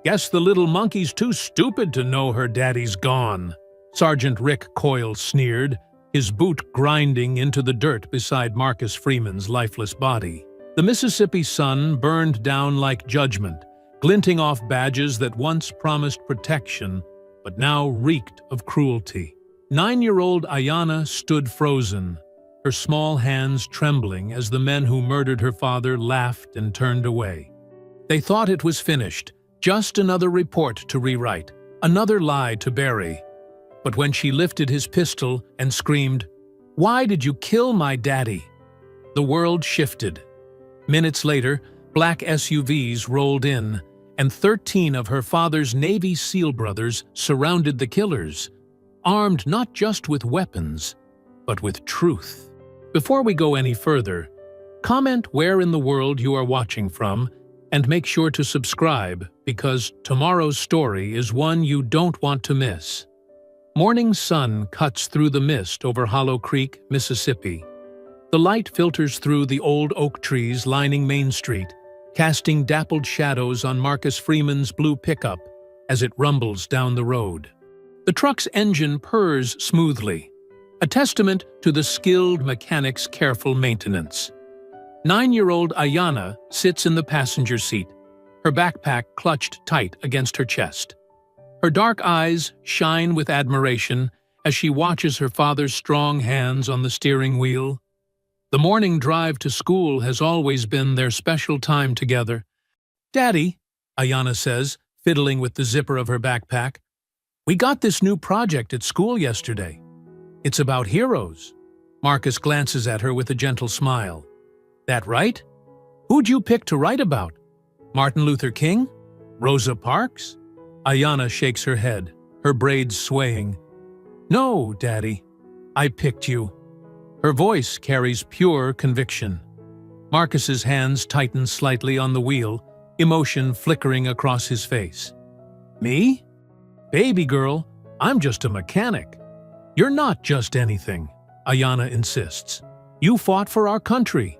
Guess the little monkey's too stupid to know her daddy's gone, Sergeant Rick Coyle sneered, his boot grinding into the dirt beside Marcus Freeman's lifeless body. The Mississippi sun burned down like judgment, glinting off badges that once promised protection, but now reeked of cruelty. 9-year-old Ayanna stood frozen, her small hands trembling as the men who murdered her father laughed and turned away. They thought it was finished, just another report to rewrite, another lie to bury. But when she lifted his pistol and screamed, "Why did you kill my daddy?" the world shifted. Minutes later, black SUVs rolled in, and 13 of her father's Navy SEAL brothers surrounded the killers, armed not just with weapons, but with truth. Before we go any further, comment where in the world you are watching from, and make sure to subscribe because tomorrow's story is one you don't want to miss. Morning sun cuts through the mist over Hollow Creek, Mississippi. The light filters through the old oak trees lining Main Street, casting dappled shadows on Marcus Freeman's blue pickup as it rumbles down the road. The truck's engine purrs smoothly, a testament to the skilled mechanic's careful maintenance. 9-year-old Ayanna sits in the passenger seat, her backpack clutched tight against her chest. Her dark eyes shine with admiration as she watches her father's strong hands on the steering wheel. The morning drive to school has always been their special time together. "Daddy," Ayanna says, fiddling with the zipper of her backpack, "we got this new project at school yesterday. It's about heroes." Marcus glances at her with a gentle smile. "That right? Who'd you pick to write about? Martin Luther King? Rosa Parks?" Ayanna shakes her head, her braids swaying. "No, Daddy, I picked you." Her voice carries pure conviction. Marcus's hands tighten slightly on the wheel, emotion flickering across his face. "Me? Baby girl, I'm just a mechanic." "You're not just anything," Ayanna insists. "You fought for our country.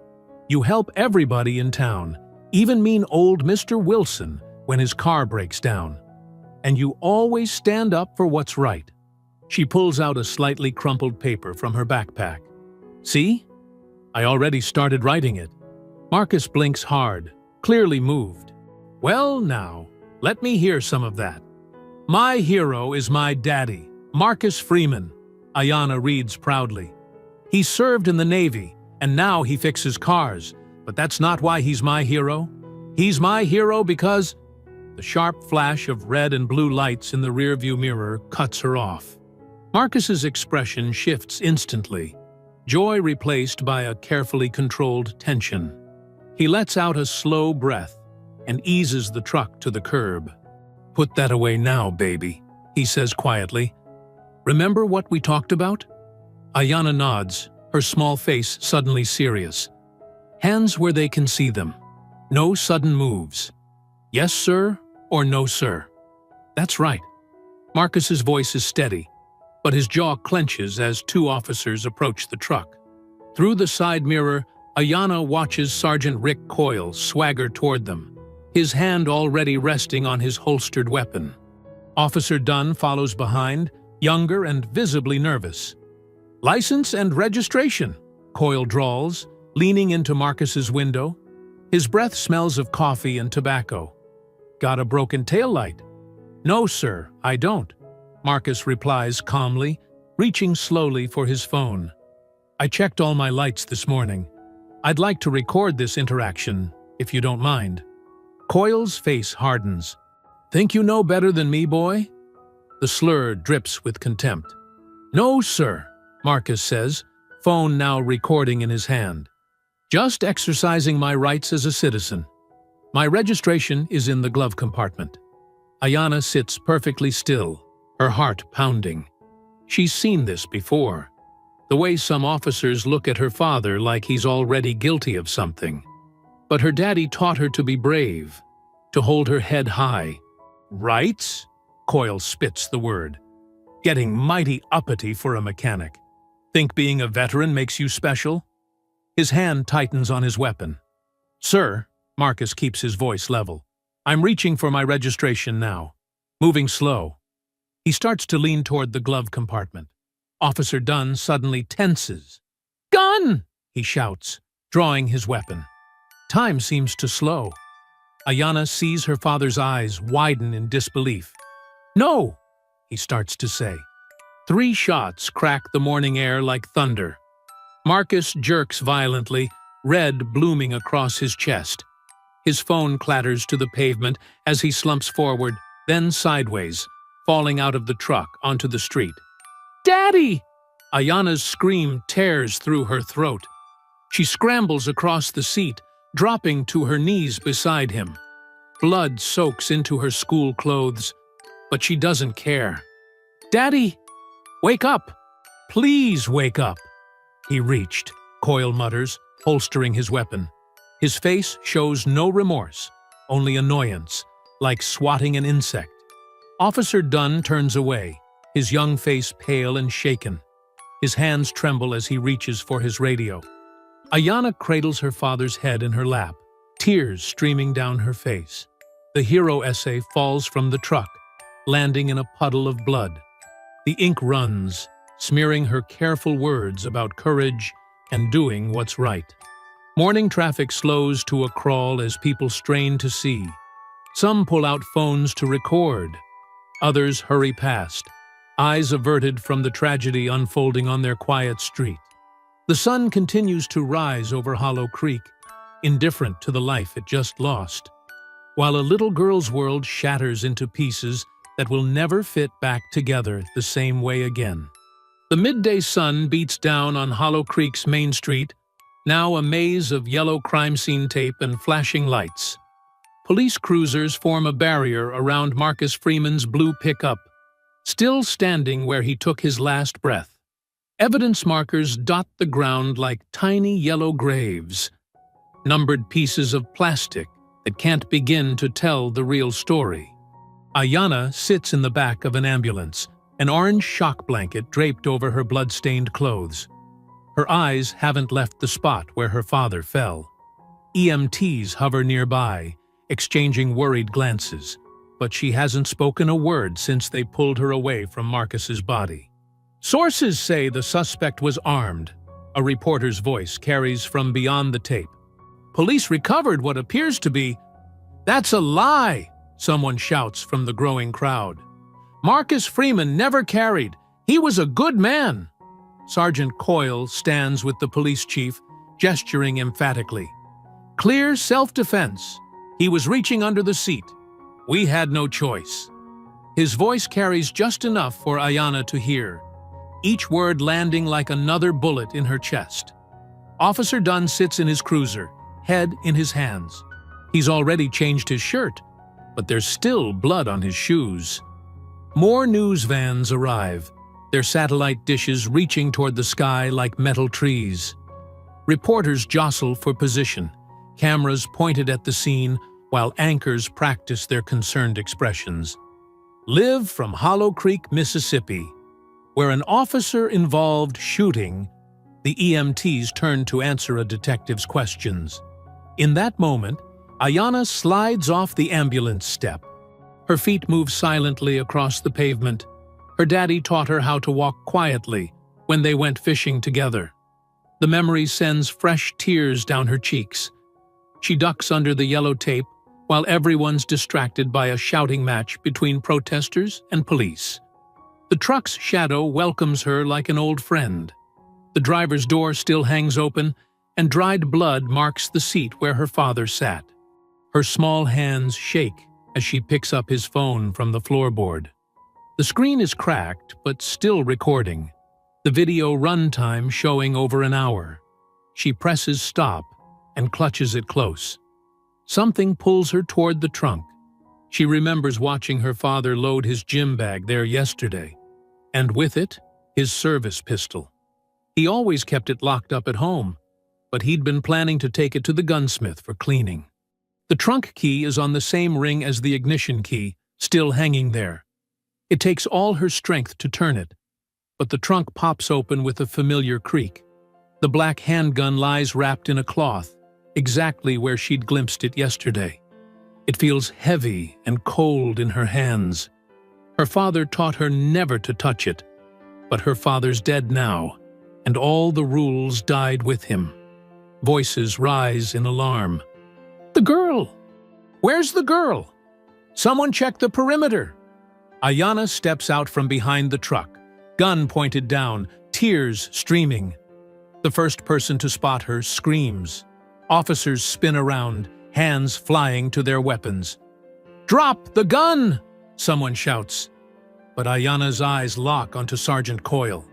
You help everybody in town, even mean old Mr. Wilson when his car breaks down. And you always stand up for what's right." She pulls out a slightly crumpled paper from her backpack. "See? I already started writing it." Marcus blinks hard, clearly moved. "Well now, let me hear some of that. My hero is my daddy, Marcus Freeman," Ayanna reads proudly. "He served in the Navy, and now he fixes cars, but that's not why he's my hero. He's my hero because—" The sharp flash of red and blue lights in the rearview mirror cuts her off. Marcus's expression shifts instantly, joy replaced by a carefully controlled tension. He lets out a slow breath and eases the truck to the curb. "Put that away now, baby," he says quietly. "Remember what we talked about?" Ayanna nods, her small face suddenly serious. Hands where they can see them. No sudden moves. "Yes, sir," or "No, sir." "That's right." Marcus's voice is steady, but his jaw clenches as 2 officers approach the truck. Through the side mirror, Ayanna watches Sergeant Rick Coyle swagger toward them, his hand already resting on his holstered weapon. Officer Dunn follows behind, younger and visibly nervous. "License and registration," Coyle drawls, leaning into Marcus's window. His breath smells of coffee and tobacco. "Got a broken taillight?" "No, sir, I don't," Marcus replies calmly, reaching slowly for his phone. "I checked all my lights this morning. I'd like to record this interaction, if you don't mind." Coyle's face hardens. "Think you know better than me, boy?" The slur drips with contempt. "No, sir," Marcus says, phone now recording in his hand. "Just exercising my rights as a citizen. My registration is in the glove compartment." Ayanna sits perfectly still, her heart pounding. She's seen this before. The way some officers look at her father like he's already guilty of something. But her daddy taught her to be brave, to hold her head high. "Rights?" Coyle spits the word. "Getting mighty uppity for a mechanic. Think being a veteran makes you special?" His hand tightens on his weapon. "Sir," Marcus keeps his voice level, I'm reaching for my registration now. Moving slow. He starts to lean toward the glove compartment. Officer Dunn suddenly tenses. "Gun!" he shouts, drawing his weapon. Time seems to slow. Ayanna sees her father's eyes widen in disbelief. "No!" he starts to say. 3 shots crack the morning air like thunder. Marcus jerks violently, red blooming across his chest. His phone clatters to the pavement as he slumps forward, then sideways, falling out of the truck onto the street. "Daddy!" Ayanna's scream tears through her throat. She scrambles across the seat, dropping to her knees beside him. Blood soaks into her school clothes, but she doesn't care. "Daddy! Wake up! Please wake up!" He reached, Coyle mutters, holstering his weapon. His face shows no remorse, only annoyance, like swatting an insect. Officer Dunn turns away, his young face pale and shaken. His hands tremble as he reaches for his radio. Ayanna cradles her father's head in her lap, tears streaming down her face. The hero essay falls from the truck, landing in a puddle of blood. The ink runs, smearing her careful words about courage and doing what's right. Morning traffic slows to a crawl as people strain to see. Some pull out phones to record. Others hurry past, eyes averted from the tragedy unfolding on their quiet street. The sun continues to rise over Hollow Creek, indifferent to the life it just lost, while a little girl's world shatters into pieces that will never fit back together the same way again. The midday sun beats down on Hollow Creek's main street, now a maze of yellow crime scene tape and flashing lights. Police cruisers form a barrier around Marcus Freeman's blue pickup, still standing where he took his last breath. Evidence markers dot the ground like tiny yellow graves, numbered pieces of plastic that can't begin to tell the real story. Ayanna sits in the back of an ambulance, an orange shock blanket draped over her blood-stained clothes. Her eyes haven't left the spot where her father fell. EMTs hover nearby, exchanging worried glances, but she hasn't spoken a word since they pulled her away from Marcus's body. "Sources say the suspect was armed," a reporter's voice carries from beyond the tape. "Police recovered what appears to be—" "That's a lie!" someone shouts from the growing crowd. "Marcus Freeman never carried. He was a good man." Sergeant Coyle stands with the police chief, gesturing emphatically. "Clear self-defense. He was reaching under the seat. We had no choice." His voice carries just enough for Ayanna to hear, each word landing like another bullet in her chest. Officer Dunn sits in his cruiser, head in his hands. He's already changed his shirt, but there's still blood on his shoes. More news vans arrive, their satellite dishes reaching toward the sky like metal trees. Reporters jostle for position, cameras pointed at the scene while anchors practice their concerned expressions. Live from Hollow Creek, Mississippi, where an officer-involved shooting, the EMTs turn to answer a detective's questions. In that moment, Ayanna slides off the ambulance step. Her feet move silently across the pavement. Her daddy taught her how to walk quietly when they went fishing together. The memory sends fresh tears down her cheeks. She ducks under the yellow tape while everyone's distracted by a shouting match between protesters and police. The truck's shadow welcomes her like an old friend. The driver's door still hangs open, and dried blood marks the seat where her father sat. Her small hands shake as she picks up his phone from the floorboard. The screen is cracked, but still recording, the video runtime showing over an hour. She presses stop and clutches it close. Something pulls her toward the trunk. She remembers watching her father load his gym bag there yesterday, and with it, his service pistol. He always kept it locked up at home, but he'd been planning to take it to the gunsmith for cleaning. The trunk key is on the same ring as the ignition key, still hanging there. It takes all her strength to turn it, but the trunk pops open with a familiar creak. The black handgun lies wrapped in a cloth, exactly where she'd glimpsed it yesterday. It feels heavy and cold in her hands. Her father taught her never to touch it, but her father's dead now, and all the rules died with him. Voices rise in alarm. "The girl! Where's the girl? Someone check the perimeter!" Ayanna steps out from behind the truck, gun pointed down, tears streaming. The first person to spot her screams. Officers spin around, hands flying to their weapons. "Drop the gun!" someone shouts. But Ayanna's eyes lock onto Sergeant Coyle.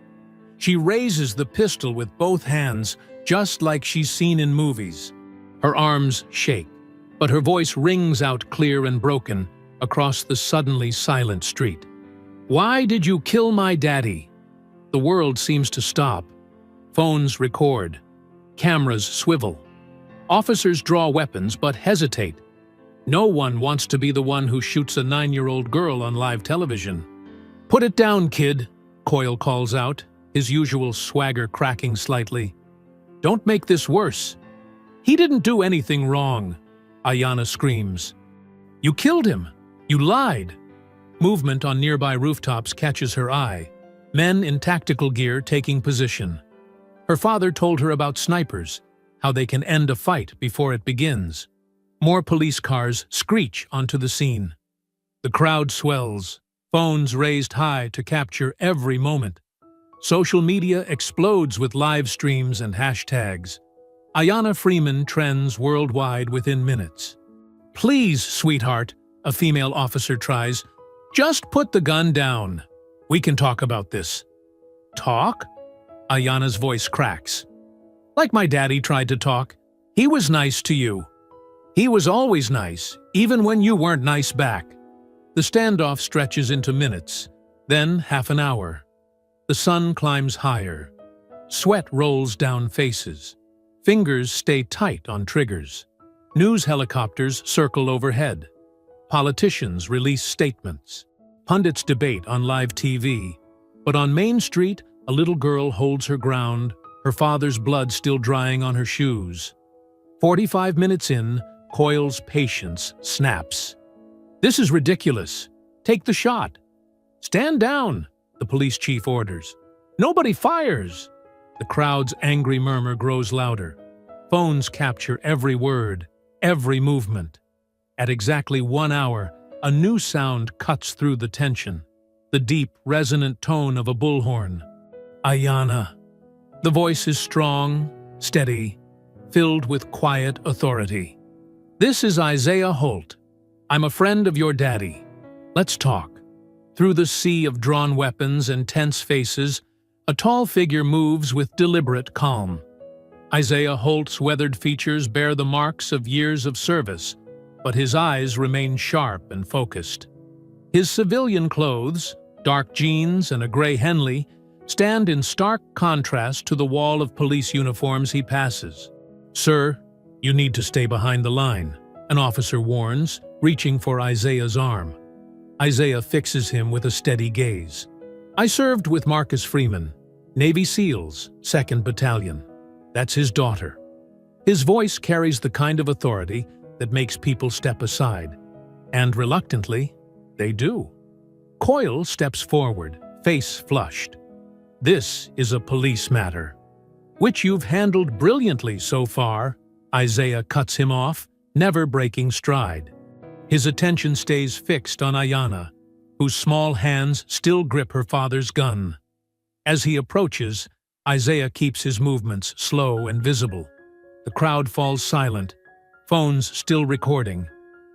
She raises the pistol with both hands, just like she's seen in movies. Her arms shake, but her voice rings out clear and broken across the suddenly silent street. "Why did you kill my daddy?" The world seems to stop. Phones record. Cameras swivel. Officers draw weapons but hesitate. No one wants to be the one who shoots a 9-year-old girl on live television. "Put it down, kid," Coyle calls out, his usual swagger cracking slightly. "Don't make this worse." "He didn't do anything wrong," Ayanna screams. "You killed him. You lied." Movement on nearby rooftops catches her eye. Men in tactical gear taking position. Her father told her about snipers, how they can end a fight before it begins. More police cars screech onto the scene. The crowd swells, phones raised high to capture every moment. Social media explodes with live streams and hashtags. Ayanna Freeman trends worldwide within minutes. "Please, sweetheart," a female officer tries, "just put the gun down. We can talk about this." "Talk?" Ayanna's voice cracks. "Like my daddy tried to talk. He was nice to you. He was always nice, even when you weren't nice back." The standoff stretches into minutes, then half an hour. The sun climbs higher. Sweat rolls down faces. Fingers stay tight on triggers. News helicopters circle overhead. Politicians release statements. Pundits debate on live TV. But on Main Street, a little girl holds her ground, her father's blood still drying on her shoes. 45 minutes in, Coyle's patience snaps. "This is ridiculous. Take the shot." "Stand down," the police chief orders. "Nobody fires." The crowd's angry murmur grows louder. Phones capture every word, every movement. At exactly 1 hour, a new sound cuts through the tension. The deep, resonant tone of a bullhorn. "Ayanna." The voice is strong, steady, filled with quiet authority. "This is Isaiah Holt. I'm a friend of your daddy. Let's talk." Through the sea of drawn weapons and tense faces, a tall figure moves with deliberate calm. Isaiah Holt's weathered features bear the marks of years of service, but his eyes remain sharp and focused. His civilian clothes, dark jeans and a gray Henley, stand in stark contrast to the wall of police uniforms he passes. "Sir, you need to stay behind the line," an officer warns, reaching for Isaiah's arm. Isaiah fixes him with a steady gaze. "I served with Marcus Freeman, Navy SEALs, 2nd Battalion. That's his daughter." His voice carries the kind of authority that makes people step aside. And reluctantly, they do. Coyle steps forward, face flushed. "This is a police matter." "Which you've handled brilliantly so far," Isaiah cuts him off, never breaking stride. His attention stays fixed on Ayanna, whose small hands still grip her father's gun. As he approaches, Isaiah keeps his movements slow and visible. The crowd falls silent, phones still recording,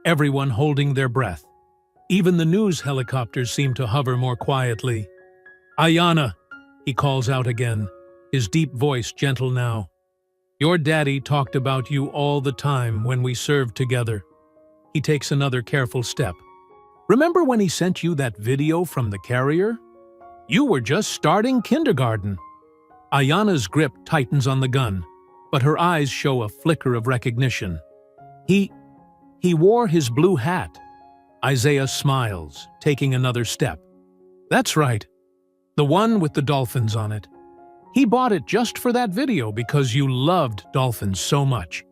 everyone holding their breath. Even the news helicopters seem to hover more quietly. "Ayanna," he calls out again, his deep voice gentle now. "Your daddy talked about you all the time when we served together." He takes another careful step. "Remember when he sent you that video from the carrier? You were just starting kindergarten." Ayanna's grip tightens on the gun, but her eyes show a flicker of recognition. He wore his blue hat." Isaiah smiles, taking another step. "That's right. The one with the dolphins on it. He bought it just for that video because you loved dolphins so much."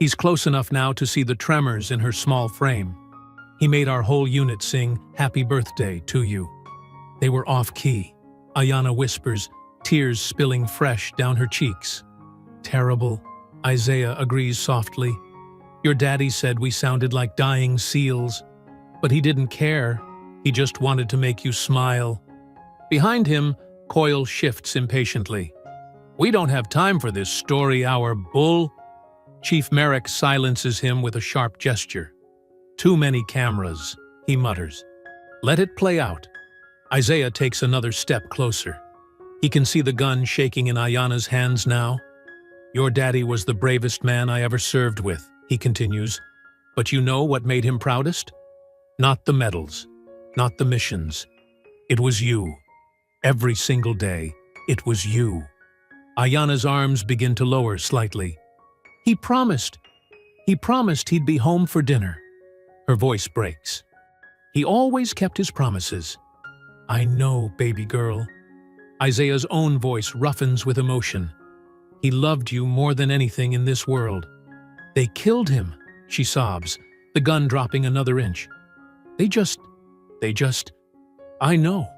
He's close enough now to see the tremors in her small frame. He made our whole unit sing "Happy Birthday" to you. They were off-key. Ayanna whispers, tears spilling fresh down her cheeks. Terrible, Isaiah agrees softly. Your daddy said we sounded like dying seals, but he didn't care. He just wanted to make you smile. Behind him, Coyle shifts impatiently. We don't have time for this story hour, bull. Chief Merrick silences him with a sharp gesture. Too many cameras, he mutters. Let it play out. Isaiah takes another step closer. He can see the gun shaking in Ayanna's hands now. Your daddy was the bravest man I ever served with, he continues. But you know what made him proudest? Not the medals, not the missions. It was you. Every single day, it was you. Ayanna's arms begin to lower slightly. He promised he'd be home for dinner. Her voice breaks. He always kept his promises. I know, baby girl. Isaiah's own voice roughens with emotion. He loved you more than anything in this world. They killed him, she sobs, the gun dropping another inch. They just, I know.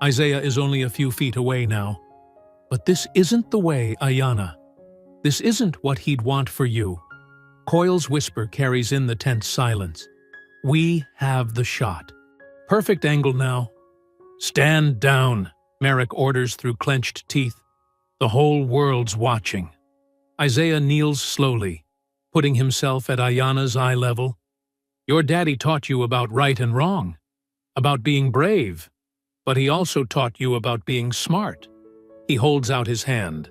Isaiah is only a few feet away now. But this isn't the way, Ayanna. This isn't what he'd want for you. Coyle's whisper carries in the tense silence. We have the shot. Perfect angle now. Stand down, Merrick orders through clenched teeth. The whole world's watching. Isaiah kneels slowly, putting himself at Ayanna's eye level. Your daddy taught you about right and wrong, about being brave, but he also taught you about being smart. He holds out his hand.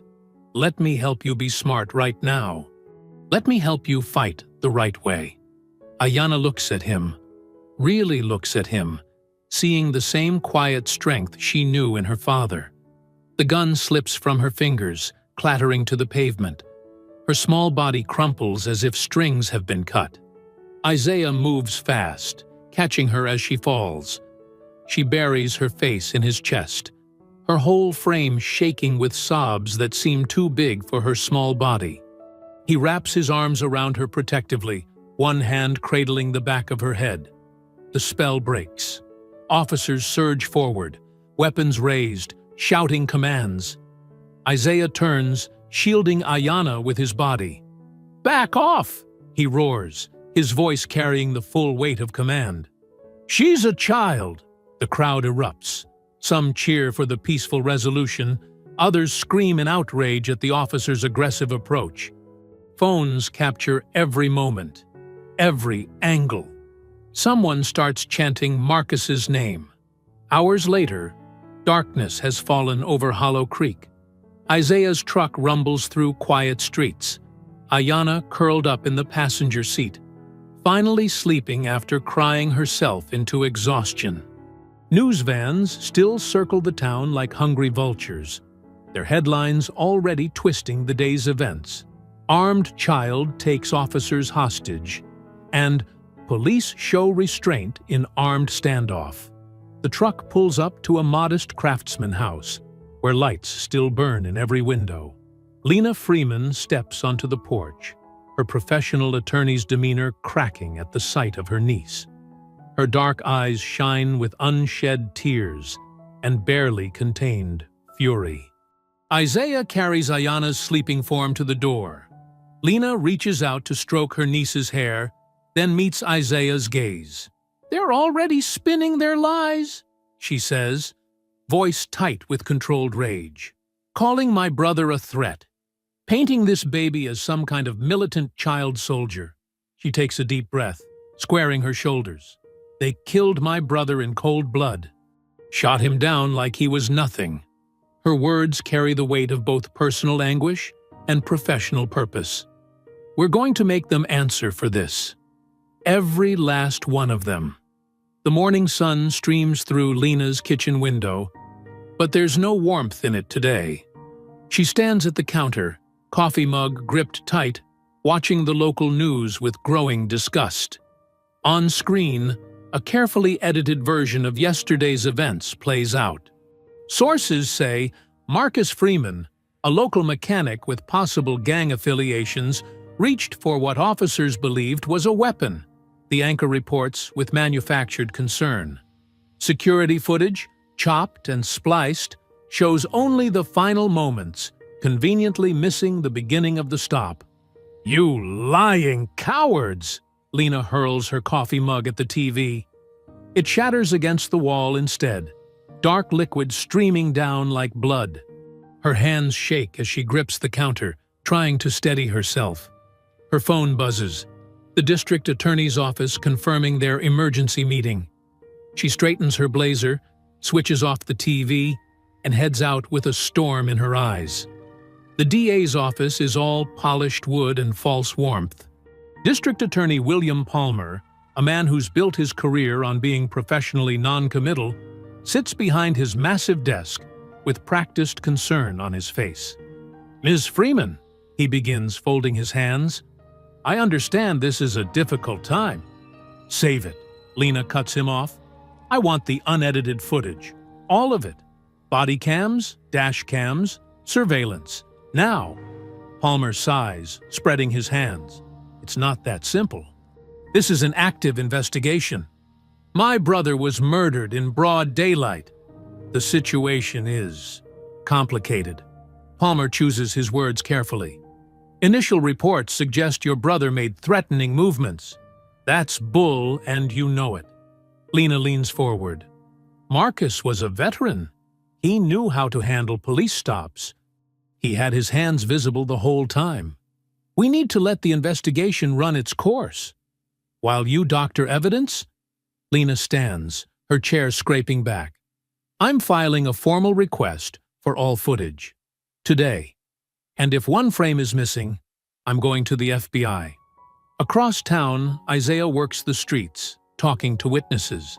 Let me help you be smart right now. Let me help you fight the right way. Ayanna looks at him, really looks at him, seeing the same quiet strength she knew in her father. The gun slips from her fingers, clattering to the pavement. Her small body crumples as if strings have been cut. Isaiah moves fast, catching her as she falls. She buries her face in his chest, her whole frame shaking with sobs that seem too big for her small body. He wraps his arms around her protectively, one hand cradling the back of her head. The spell breaks. Officers surge forward, weapons raised, shouting commands. Isaiah turns, shielding Ayanna with his body. Back off, he roars, his voice carrying the full weight of command. She's a child. The crowd erupts. Some cheer for the peaceful resolution, others scream in outrage at the officer's aggressive approach. Phones capture every moment, every angle. Someone starts chanting Marcus's name. Hours later, darkness has fallen over Hollow Creek. Isaiah's truck rumbles through quiet streets. Ayanna curled up in the passenger seat, finally sleeping after crying herself into exhaustion. News vans still circle the town like hungry vultures, their headlines already twisting the day's events. Armed child takes officers hostage, and police show restraint in armed standoff. The truck pulls up to a modest craftsman house, where lights still burn in every window. Lena Freeman steps onto the porch, her professional attorney's demeanor cracking at the sight of her niece. Her dark eyes shine with unshed tears and barely contained fury. Isaiah carries Ayanna's sleeping form to the door. Lena reaches out to stroke her niece's hair, then meets Isaiah's gaze. They're already spinning their lies, she says, voice tight with controlled rage. Calling my brother a threat, painting this baby as some kind of militant child soldier. She takes a deep breath, squaring her shoulders. They killed my brother in cold blood, shot him down like he was nothing. Her words carry the weight of both personal anguish and professional purpose. We're going to make them answer for this. Every last one of them. The morning sun streams through Lena's kitchen window, but there's no warmth in it today. She stands at the counter, coffee mug gripped tight, watching the local news with growing disgust. On screen, a carefully edited version of yesterday's events plays out. Sources say Marcus Freeman, a local mechanic with possible gang affiliations, reached for what officers believed was a weapon, the anchor reports with manufactured concern. Security footage, chopped and spliced, shows only the final moments, conveniently missing the beginning of the stop. "You lying cowards!" Lena hurls her coffee mug at the TV. It shatters against the wall instead, dark liquid streaming down like blood. Her hands shake as she grips the counter, trying to steady herself. Her phone buzzes. The district attorney's office confirming their emergency meeting. She straightens her blazer, switches off the TV, and heads out with a storm in her eyes. The DA's office is all polished wood and false warmth. District Attorney William Palmer, a man who's built his career on being professionally non-committal, sits behind his massive desk with practiced concern on his face. "Ms. Freeman," he begins, folding his hands, "I understand this is a difficult time." "Save it," Lena cuts him off. "I want the unedited footage. All of it. Body cams, dash cams, surveillance. Now." Palmer sighs, spreading his hands. "It's not that simple. This is an active investigation. My brother was murdered in broad daylight. The situation is complicated." Palmer chooses his words carefully. "Initial reports suggest your brother made threatening movements. That's bull, and you know it." Lena leans forward. "Marcus was a veteran. He knew how to handle police stops. He had his hands visible the whole time. We need to let the investigation run its course. While you doctor evidence..." Lena stands, her chair scraping back. "I'm filing a formal request for all footage. Today. And if one frame is missing, I'm going to the FBI." Across town, Isaiah works the streets, talking to witnesses.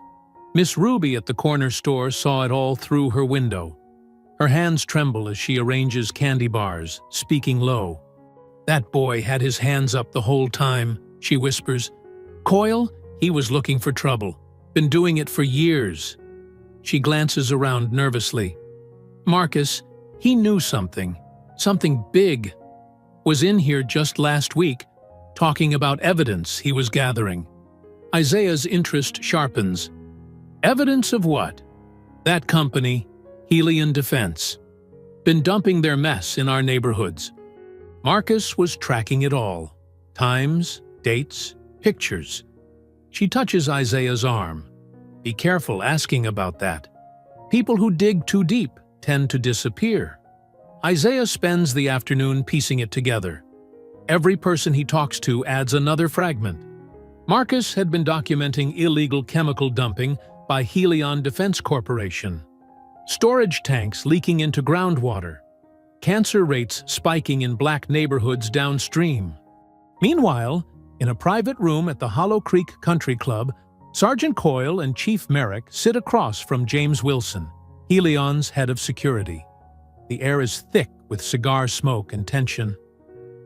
Miss Ruby at the corner store saw it all through her window. Her hands tremble as she arranges candy bars, speaking low. "That boy had his hands up the whole time," she whispers. "Coyle, he was looking for trouble. Been doing it for years." She glances around nervously. "Marcus, he knew something big. Was in here just last week, talking about evidence he was gathering." Isaiah's interest sharpens. "Evidence of what?" "That company, Helion Defense. Been dumping their mess in our neighborhoods. Marcus was tracking it all. Times, dates, pictures." She touches Isaiah's arm. "Be careful asking about that. People who dig too deep tend to disappear." Isaiah spends the afternoon piecing it together. Every person he talks to adds another fragment. Marcus had been documenting illegal chemical dumping by Helion Defense Corporation. Storage tanks leaking into groundwater. Cancer rates spiking in black neighborhoods downstream. Meanwhile, in a private room at the Hollow Creek Country Club, Sergeant Coyle and Chief Merrick sit across from James Wilson, Helion's head of security. The air is thick with cigar smoke and tension.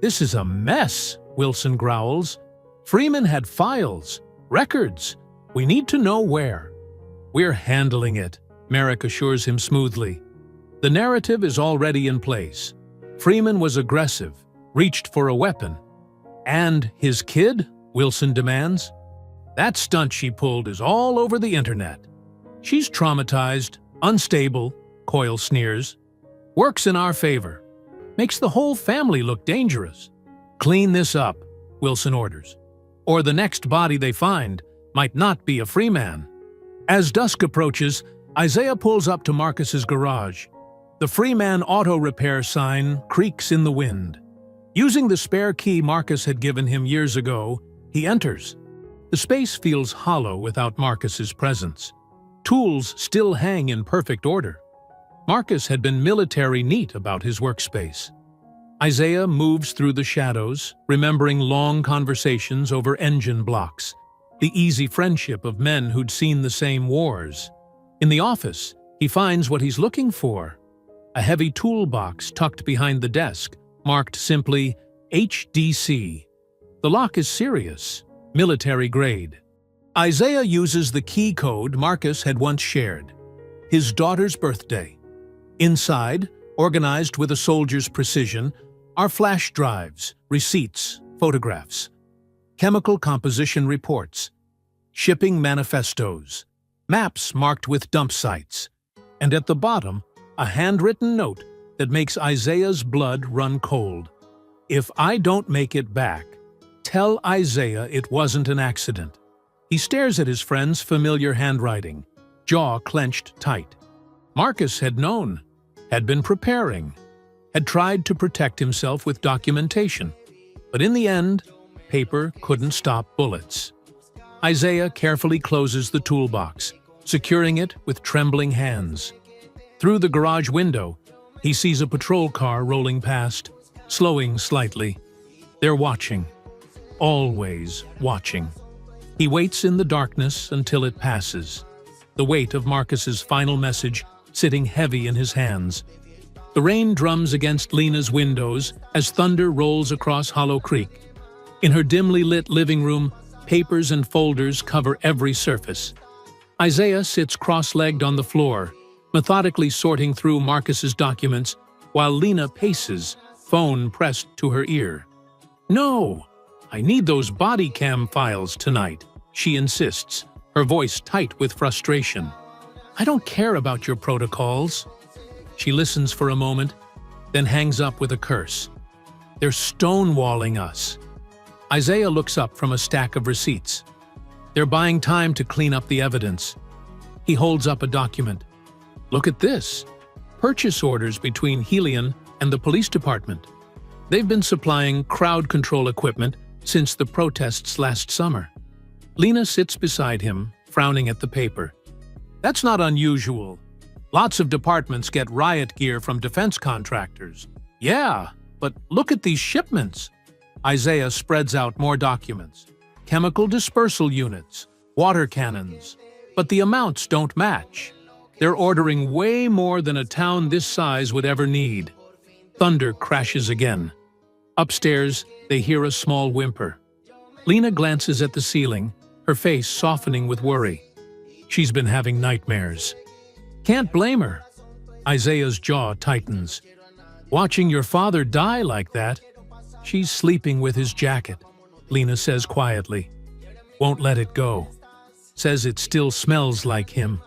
"This is a mess," Wilson growls. "Freeman had files, records. We need to know where." "We're handling it," Merrick assures him smoothly. "The narrative is already in place. Freeman was aggressive, reached for a weapon." "And his kid?" Wilson demands. "That stunt she pulled is all over the internet." "She's traumatized, unstable," Coyle sneers. "Works in our favor. Makes the whole family look dangerous." "Clean this up," Wilson orders. "Or the next body they find might not be a free man." As dusk approaches, Isaiah pulls up to Marcus's garage. The Freeman Auto Repair sign creaks in the wind. Using the spare key Marcus had given him years ago, he enters. The space feels hollow without Marcus's presence. Tools still hang in perfect order. Marcus had been military neat about his workspace. Isaiah moves through the shadows, remembering long conversations over engine blocks, the easy friendship of men who'd seen the same wars. In the office, he finds what he's looking for: a heavy toolbox tucked behind the desk, marked simply HDC. The lock is serious, military grade. Isaiah uses the key code Marcus had once shared: his daughter's birthday. Inside, organized with a soldier's precision, are flash drives, receipts, photographs, chemical composition reports, shipping manifestos, maps marked with dump sites, and at the bottom, a handwritten note that makes Isaiah's blood run cold. "If I don't make it back, tell Isaiah it wasn't an accident." He stares at his friend's familiar handwriting, jaw clenched tight. Marcus had known, had been preparing, had tried to protect himself with documentation. But in the end, paper couldn't stop bullets. Isaiah carefully closes the toolbox, securing it with trembling hands. Through the garage window, he sees a patrol car rolling past, slowing slightly. They're watching. Always watching. He waits in the darkness until it passes, the weight of Marcus's final message sitting heavy in his hands. The rain drums against Lena's windows as thunder rolls across Hollow Creek. In her dimly lit living room, papers and folders cover every surface. Isaiah sits cross-legged on the floor, methodically sorting through Marcus's documents, while Lena paces, phone pressed to her ear. "No! I need those body cam files tonight," she insists, her voice tight with frustration. "I don't care about your protocols." She listens for a moment, then hangs up with a curse. "They're stonewalling us." Isaiah looks up from a stack of receipts. They're buying time to clean up the evidence. He holds up a document. "Look at this. Purchase orders between Helion and the police department. They've been supplying crowd control equipment since the protests last summer." Lena sits beside him, frowning at the paper. "That's not unusual. Lots of departments get riot gear from defense contractors." "Yeah, but look at these shipments." Isaiah spreads out more documents. Chemical dispersal units, water cannons. But the amounts don't match. They're ordering way more than a town this size would ever need. Thunder crashes again. Upstairs, they hear a small whimper. Lena glances at the ceiling, her face softening with worry. She's been having nightmares. Can't blame her. Isaiah's jaw tightens. "Watching your father die like that." "She's sleeping with his jacket," Lena says quietly. "Won't let it go. Says it still smells like him."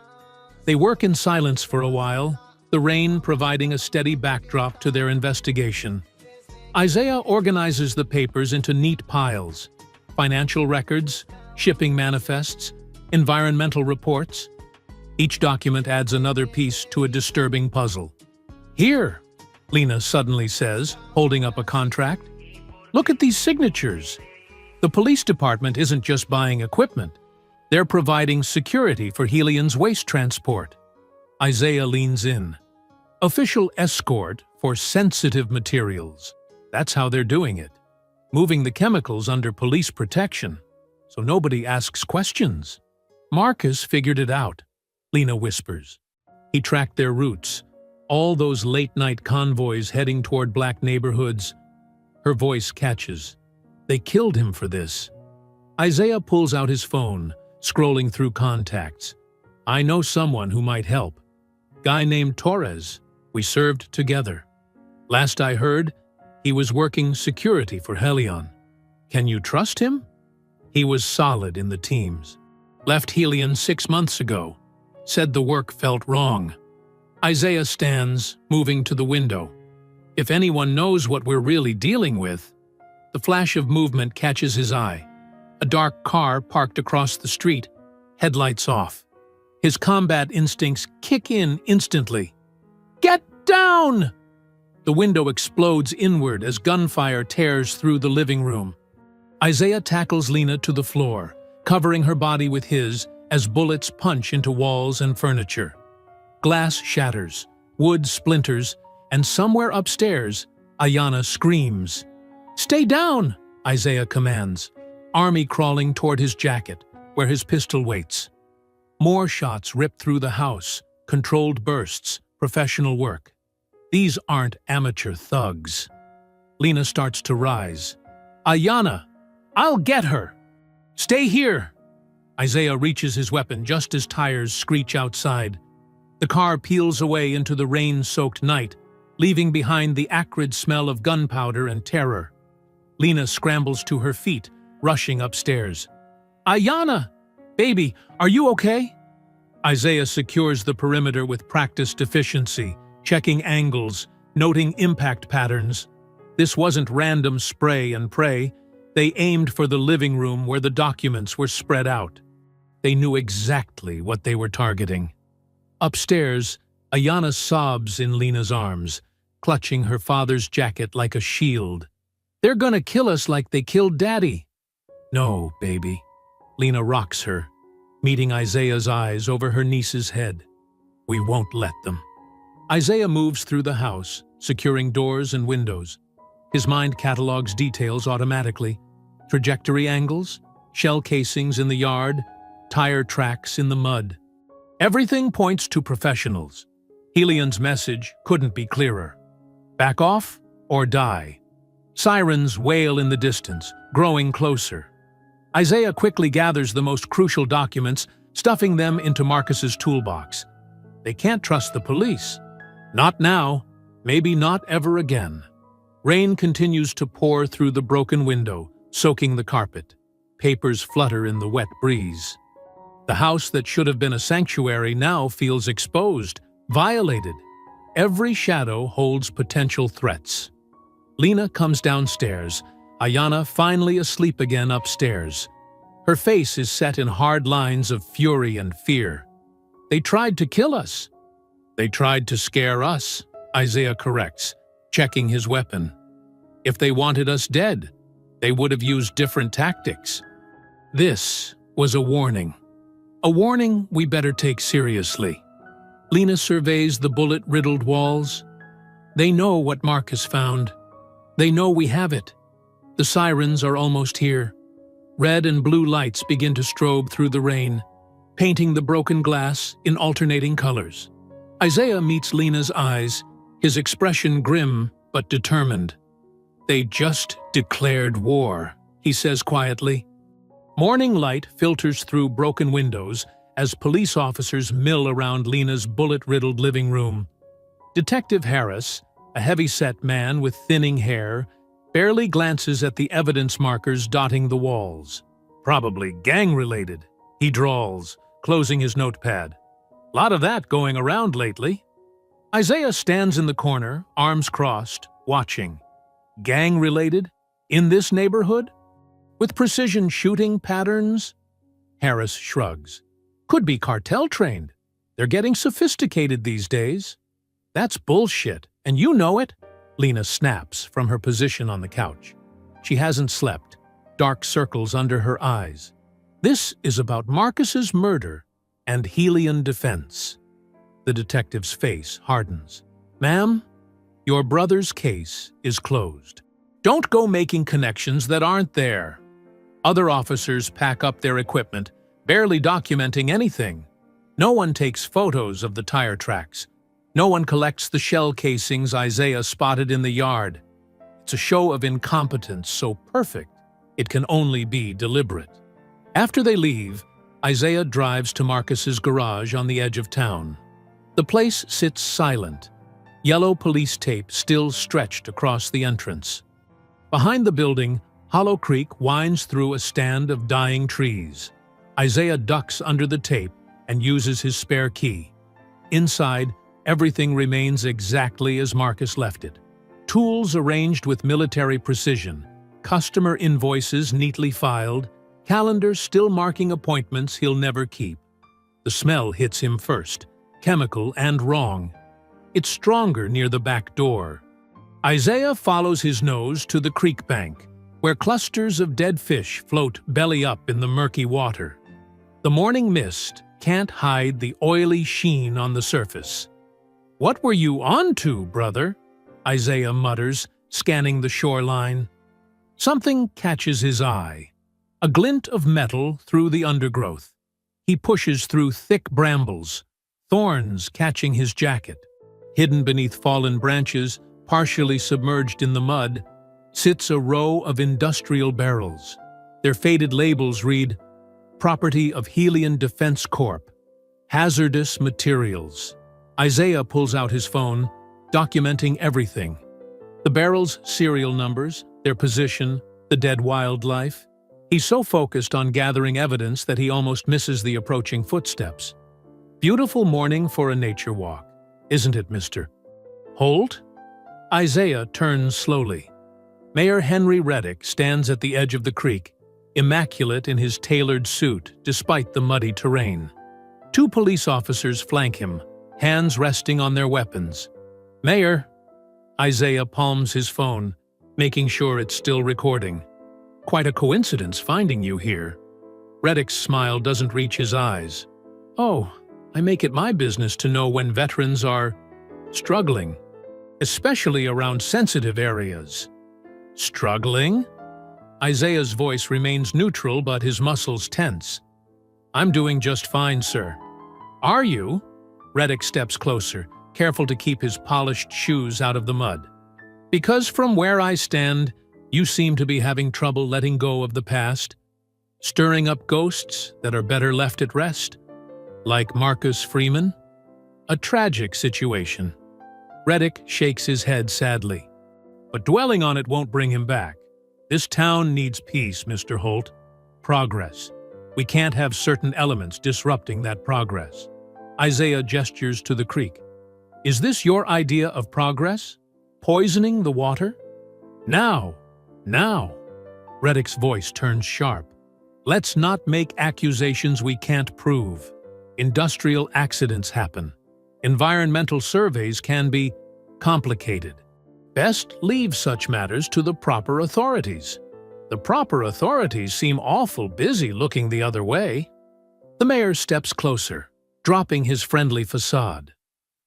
They work in silence for a while, the rain providing a steady backdrop to their investigation. Isaiah organizes the papers into neat piles: financial records, shipping manifests, environmental reports. Each document adds another piece to a disturbing puzzle. "Here," Lena suddenly says, holding up a contract. "Look at these signatures. The police department isn't just buying equipment. They're providing security for Helion's waste transport." Isaiah leans in. "Official escort for sensitive materials. That's how they're doing it. Moving the chemicals under police protection, so nobody asks questions." "Marcus figured it out," Lena whispers. "He tracked their routes, all those late-night convoys heading toward black neighborhoods." Her voice catches. "They killed him for this." Isaiah pulls out his phone, scrolling through contacts. "I know someone who might help. Guy named Torres. We served together. Last I heard, he was working security for Helion. Can you trust him? He was solid in the teams. Left Helion 6 months ago. Said the work felt wrong." Isaiah stands, moving to the window. "If anyone knows what we're really dealing with..." The flash of movement catches his eye. A dark car parked across the street, headlights off. His combat instincts kick in instantly. "Get down!" The window explodes inward as gunfire tears through the living room. Isaiah tackles Lena to the floor, covering her body with his as bullets punch into walls and furniture. Glass shatters, wood splinters, and somewhere upstairs, Ayana screams. "Stay down!" Isaiah commands, army crawling toward his jacket, where his pistol waits. More shots rip through the house, controlled bursts, professional work. These aren't amateur thugs. Lena starts to rise. "Ayana, I'll get her! Stay here!" Isaiah reaches his weapon just as tires screech outside. The car peels away into the rain-soaked night, leaving behind the acrid smell of gunpowder and terror. Lena scrambles to her feet, rushing upstairs. Ayanna! Baby, are you okay? Isaiah secures the perimeter with practiced efficiency, checking angles, noting impact patterns. This wasn't random spray and pray. They aimed for the living room where the documents were spread out. They knew exactly what they were targeting. Upstairs, Ayanna sobs in Lena's arms, clutching her father's jacket like a shield. They're gonna kill us like they killed Daddy. No, baby. Lena rocks her, meeting Isaiah's eyes over her niece's head. We won't let them. Isaiah moves through the house, securing doors and windows. His mind catalogs details automatically. Trajectory angles, shell casings in the yard, tire tracks in the mud. Everything points to professionals. Helion's message couldn't be clearer. Back off or die. Sirens wail in the distance, growing closer. Isaiah quickly gathers the most crucial documents, stuffing them into Marcus's toolbox. They can't trust the police. Not now, maybe not ever again. Rain continues to pour through the broken window, soaking the carpet. Papers flutter in the wet breeze. The house that should have been a sanctuary now feels exposed, violated. Every shadow holds potential threats. Lena comes downstairs, Ayanna finally asleep again upstairs. Her face is set in hard lines of fury and fear. They tried to kill us. They tried to scare us, Isaiah corrects, checking his weapon. If they wanted us dead, they would have used different tactics. This was a warning. A warning we better take seriously. Lena surveys the bullet-riddled walls. They know what Marcus found. They know we have it. The sirens are almost here. Red and blue lights begin to strobe through the rain, painting the broken glass in alternating colors. Isaiah meets Lena's eyes, his expression grim but determined. They just declared war, he says quietly. Morning light filters through broken windows as police officers mill around Lena's bullet-riddled living room. Detective Harris, a heavy-set man with thinning hair, barely glances at the evidence markers dotting the walls. Probably gang-related, he drawls, closing his notepad. Lot of that going around lately. Isaiah stands in the corner, arms crossed, watching. Gang-related? In this neighborhood? With precision shooting patterns? Harris shrugs. Could be cartel-trained. They're getting sophisticated these days. That's bullshit, and you know it. Lena snaps from her position on the couch. She hasn't slept, dark circles under her eyes. This is about Marcus's murder and Helion defense. The detective's face hardens. Ma'am, your brother's case is closed. Don't go making connections that aren't there. Other officers pack up their equipment, barely documenting anything. No one takes photos of the tire tracks. No one collects the shell casings Isaiah spotted in the yard. It's a show of incompetence so perfect, it can only be deliberate. After they leave, Isaiah drives to Marcus's garage on the edge of town. The place sits silent, yellow police tape still stretched across the entrance. Behind the building, Hollow Creek winds through a stand of dying trees. Isaiah ducks under the tape and uses his spare key. Inside, everything remains exactly as Marcus left it. Tools arranged with military precision, customer invoices neatly filed, calendars still marking appointments he'll never keep. The smell hits him first, chemical and wrong. It's stronger near the back door. Isaiah follows his nose to the creek bank, where clusters of dead fish float belly up in the murky water. The morning mist can't hide the oily sheen on the surface. "What were you on to, brother?" Isaiah mutters, scanning the shoreline. Something catches his eye. A glint of metal through the undergrowth. He pushes through thick brambles, thorns catching his jacket. Hidden beneath fallen branches, partially submerged in the mud, sits a row of industrial barrels. Their faded labels read, "Property of Helion Defense Corp. Hazardous materials." Isaiah pulls out his phone, documenting everything. The barrels' serial numbers, their position, the dead wildlife. He's so focused on gathering evidence that he almost misses the approaching footsteps. Beautiful morning for a nature walk, isn't it, Mr. Holt? Isaiah turns slowly. Mayor Henry Reddick stands at the edge of the creek, immaculate in his tailored suit despite the muddy terrain. Two police officers flank him, hands resting on their weapons. Mayor! Isaiah palms his phone, making sure it's still recording. Quite a coincidence finding you here. Reddick's smile doesn't reach his eyes. Oh, I make it my business to know when veterans are struggling, especially around sensitive areas. Struggling? Isaiah's voice remains neutral, but his muscles tense. I'm doing just fine, sir. Are you? Reddick steps closer, careful to keep his polished shoes out of the mud. Because from where I stand, you seem to be having trouble letting go of the past, stirring up ghosts that are better left at rest, like Marcus Freeman. A tragic situation. Reddick shakes his head sadly. But dwelling on it won't bring him back. This town needs peace, Mr. Holt. Progress. We can't have certain elements disrupting that progress. Isaiah gestures to the creek. Is this your idea of progress? Poisoning the water? Now! Reddick's voice turns sharp. Let's not make accusations we can't prove. Industrial accidents happen. Environmental surveys can be complicated. Best leave such matters to the proper authorities. The proper authorities seem awful busy looking the other way. The mayor steps closer, dropping his friendly facade.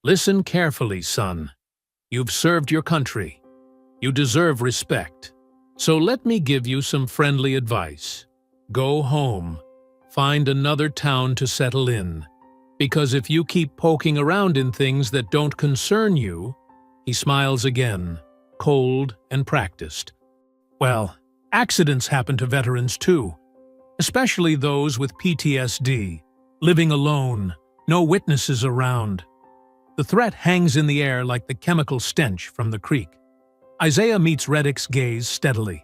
Listen carefully, son. You've served your country. You deserve respect. So let me give you some friendly advice. Go home. Find another town to settle in. Because if you keep poking around in things that don't concern you, he smiles again, cold and practiced. Well, accidents happen to veterans too, especially those with PTSD, living alone, no witnesses around. The threat hangs in the air like the chemical stench from the creek. Isaiah meets Reddick's gaze steadily.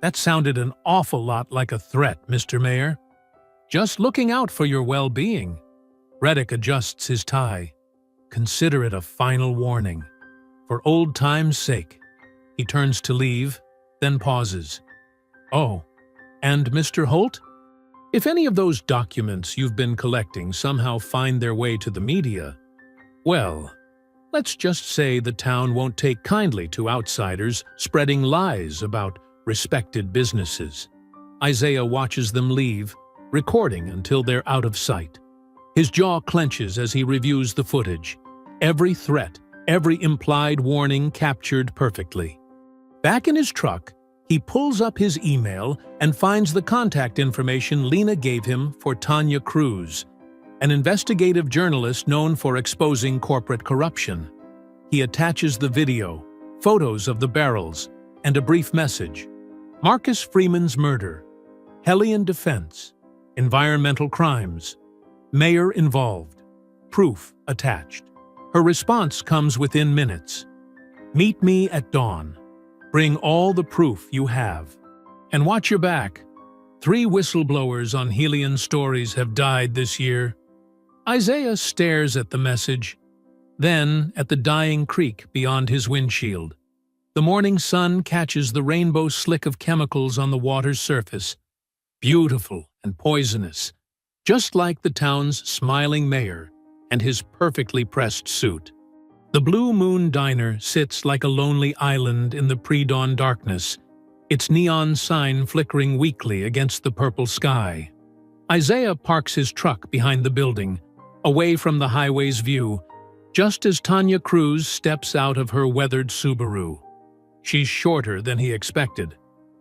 That sounded an awful lot like a threat, Mr. Mayor. Just looking out for your well-being. Reddick adjusts his tie. Consider it a final warning. For old time's sake. He turns to leave, then pauses. Oh, and Mr. Holt? If any of those documents you've been collecting somehow find their way to the media, well, let's just say the town won't take kindly to outsiders spreading lies about respected businesses. Isaiah watches them leave, recording until they're out of sight. His jaw clenches as he reviews the footage. Every threat, every implied warning captured perfectly. Back in his truck, he pulls up his email and finds the contact information Lena gave him for Tanya Cruz, an investigative journalist known for exposing corporate corruption. He attaches the video, photos of the barrels, and a brief message. Marcus Freeman's murder, Hellion defense, environmental crimes, mayor involved, proof attached. Her response comes within minutes. Meet me at dawn. Bring all the proof you have. And watch your back. 3 whistleblowers on Hellion stories have died this year. Isaiah stares at the message, then at the dying creek beyond his windshield. The morning sun catches the rainbow slick of chemicals on the water's surface. Beautiful and poisonous, just like the town's smiling mayor and his perfectly pressed suit. The Blue Moon Diner sits like a lonely island in the pre-dawn darkness, its neon sign flickering weakly against the purple sky. Isaiah parks his truck behind the building, away from the highway's view, just as Tanya Cruz steps out of her weathered Subaru. She's shorter than he expected,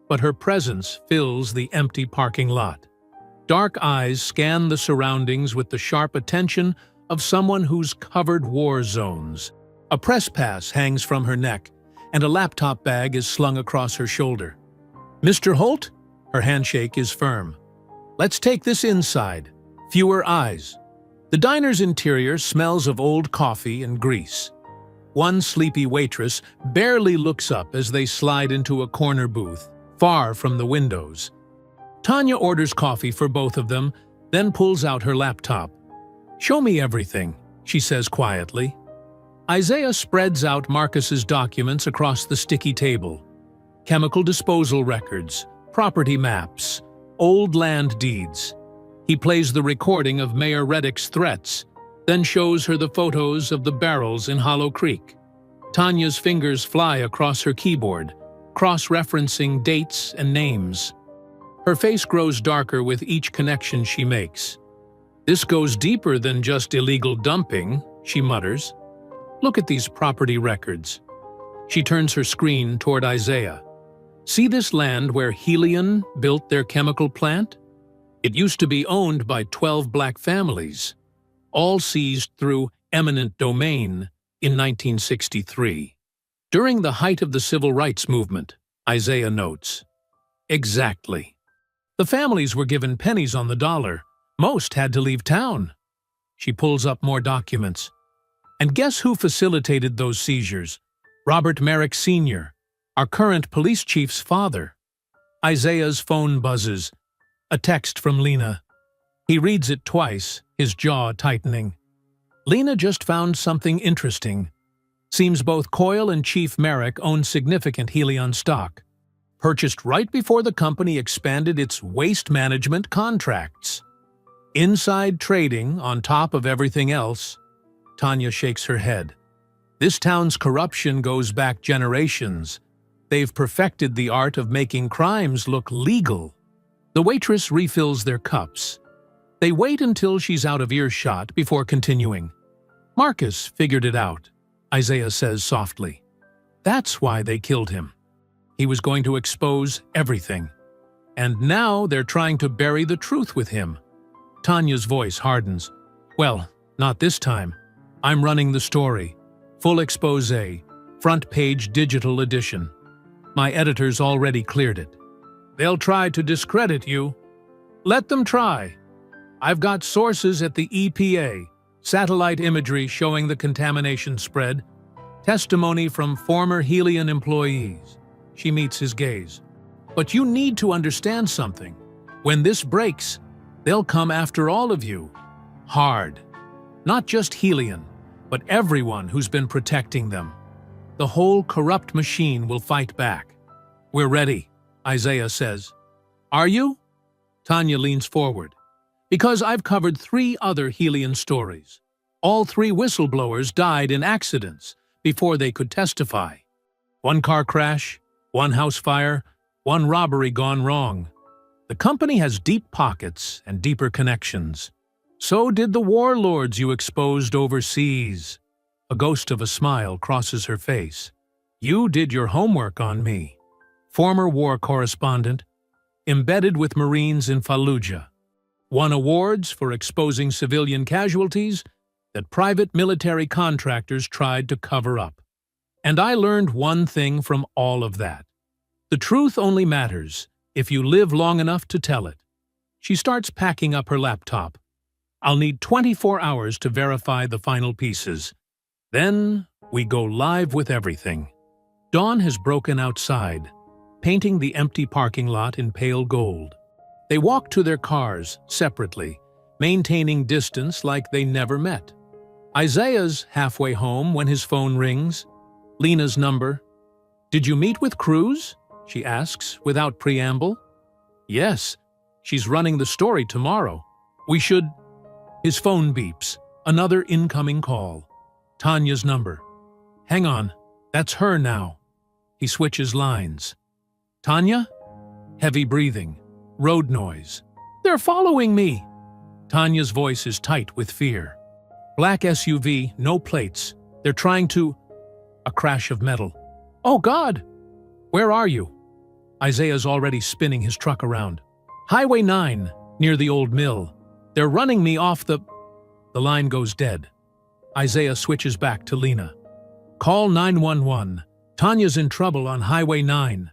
but her presence fills the empty parking lot. Dark eyes scan the surroundings with the sharp attention of someone who's covered war zones. A press pass hangs from her neck, and a laptop bag is slung across her shoulder. Mr. Holt? Her handshake is firm. Let's take this inside. Fewer eyes. The diner's interior smells of old coffee and grease. One sleepy waitress barely looks up as they slide into a corner booth, far from the windows. Tanya orders coffee for both of them, then pulls out her laptop. "Show me everything," she says quietly. Isaiah spreads out Marcus's documents across the sticky table. Chemical disposal records, property maps, old land deeds. He plays the recording of Mayor Reddick's threats, then shows her the photos of the barrels in Hollow Creek. Tanya's fingers fly across her keyboard, cross-referencing dates and names. Her face grows darker with each connection she makes. "This goes deeper than just illegal dumping," she mutters. "Look at these property records." She turns her screen toward Isaiah. "See this land where Helion built their chemical plant? It used to be owned by 12 black families, all seized through eminent domain in 1963. During the height of the civil rights movement," Isaiah notes. "Exactly. The families were given pennies on the dollar. Most had to leave town." She pulls up more documents. "And guess who facilitated those seizures? Robert Merrick Sr., our current police chief's father." Isaiah's phone buzzes. A text from Lena. He reads it twice, his jaw tightening. Lena just found something interesting. Seems both Coyle and Chief Merrick own significant Helion stock, purchased right before the company expanded its waste management contracts. Inside trading on top of everything else. Tanya shakes her head. "This town's corruption goes back generations. They've perfected the art of making crimes look legal." The waitress refills their cups. They wait until she's out of earshot before continuing. "Marcus figured it out," Isaiah says softly. "That's why they killed him. He was going to expose everything. And now they're trying to bury the truth with him." Tanya's voice hardens. "Well, not this time. I'm running the story. Full expose, front-page digital edition. My editors already cleared it. They'll try to discredit you. Let them try. I've got sources at the EPA, satellite imagery showing the contamination spread, testimony from former Helion employees." She meets his gaze. "But you need to understand something. When this breaks, they'll come after all of you. Hard. Not just Helion, but everyone who's been protecting them. The whole corrupt machine will fight back." "We're ready," Isaiah says. "Are you?" Tanya leans forward. "Because I've covered 3 other Helion stories. All 3 whistleblowers died in accidents before they could testify. 1 car crash, 1 house fire, 1 robbery gone wrong. The company has deep pockets and deeper connections. So did the warlords you exposed overseas." A ghost of a smile crosses her face. "You did your homework on me. Former war correspondent, embedded with Marines in Fallujah. Won awards for exposing civilian casualties that private military contractors tried to cover up. And I learned one thing from all of that. The truth only matters if you live long enough to tell it." She starts packing up her laptop. "I'll need 24 hours to verify the final pieces. Then we go live with everything." Dawn has broken outside, painting the empty parking lot in pale gold. They walk to their cars separately, maintaining distance like they never met. Isaiah's halfway home when his phone rings. Lena's number. "Did you meet with Cruz?" she asks, without preamble. "Yes. She's running the story tomorrow. We should—" His phone beeps. Another incoming call. Tanya's number. "Hang on. That's her now." He switches lines. "Tanya?" Heavy breathing. Road noise. "They're following me!" Tanya's voice is tight with fear. Black SUV, no plates. They're trying to— A crash of metal. "Oh, God! Where are you?" Isaiah's already spinning his truck around. "Highway 9, near the old mill. They're running me off the—" The line goes dead. Isaiah switches back to Lena. "Call 911. Tanya's in trouble on Highway 9.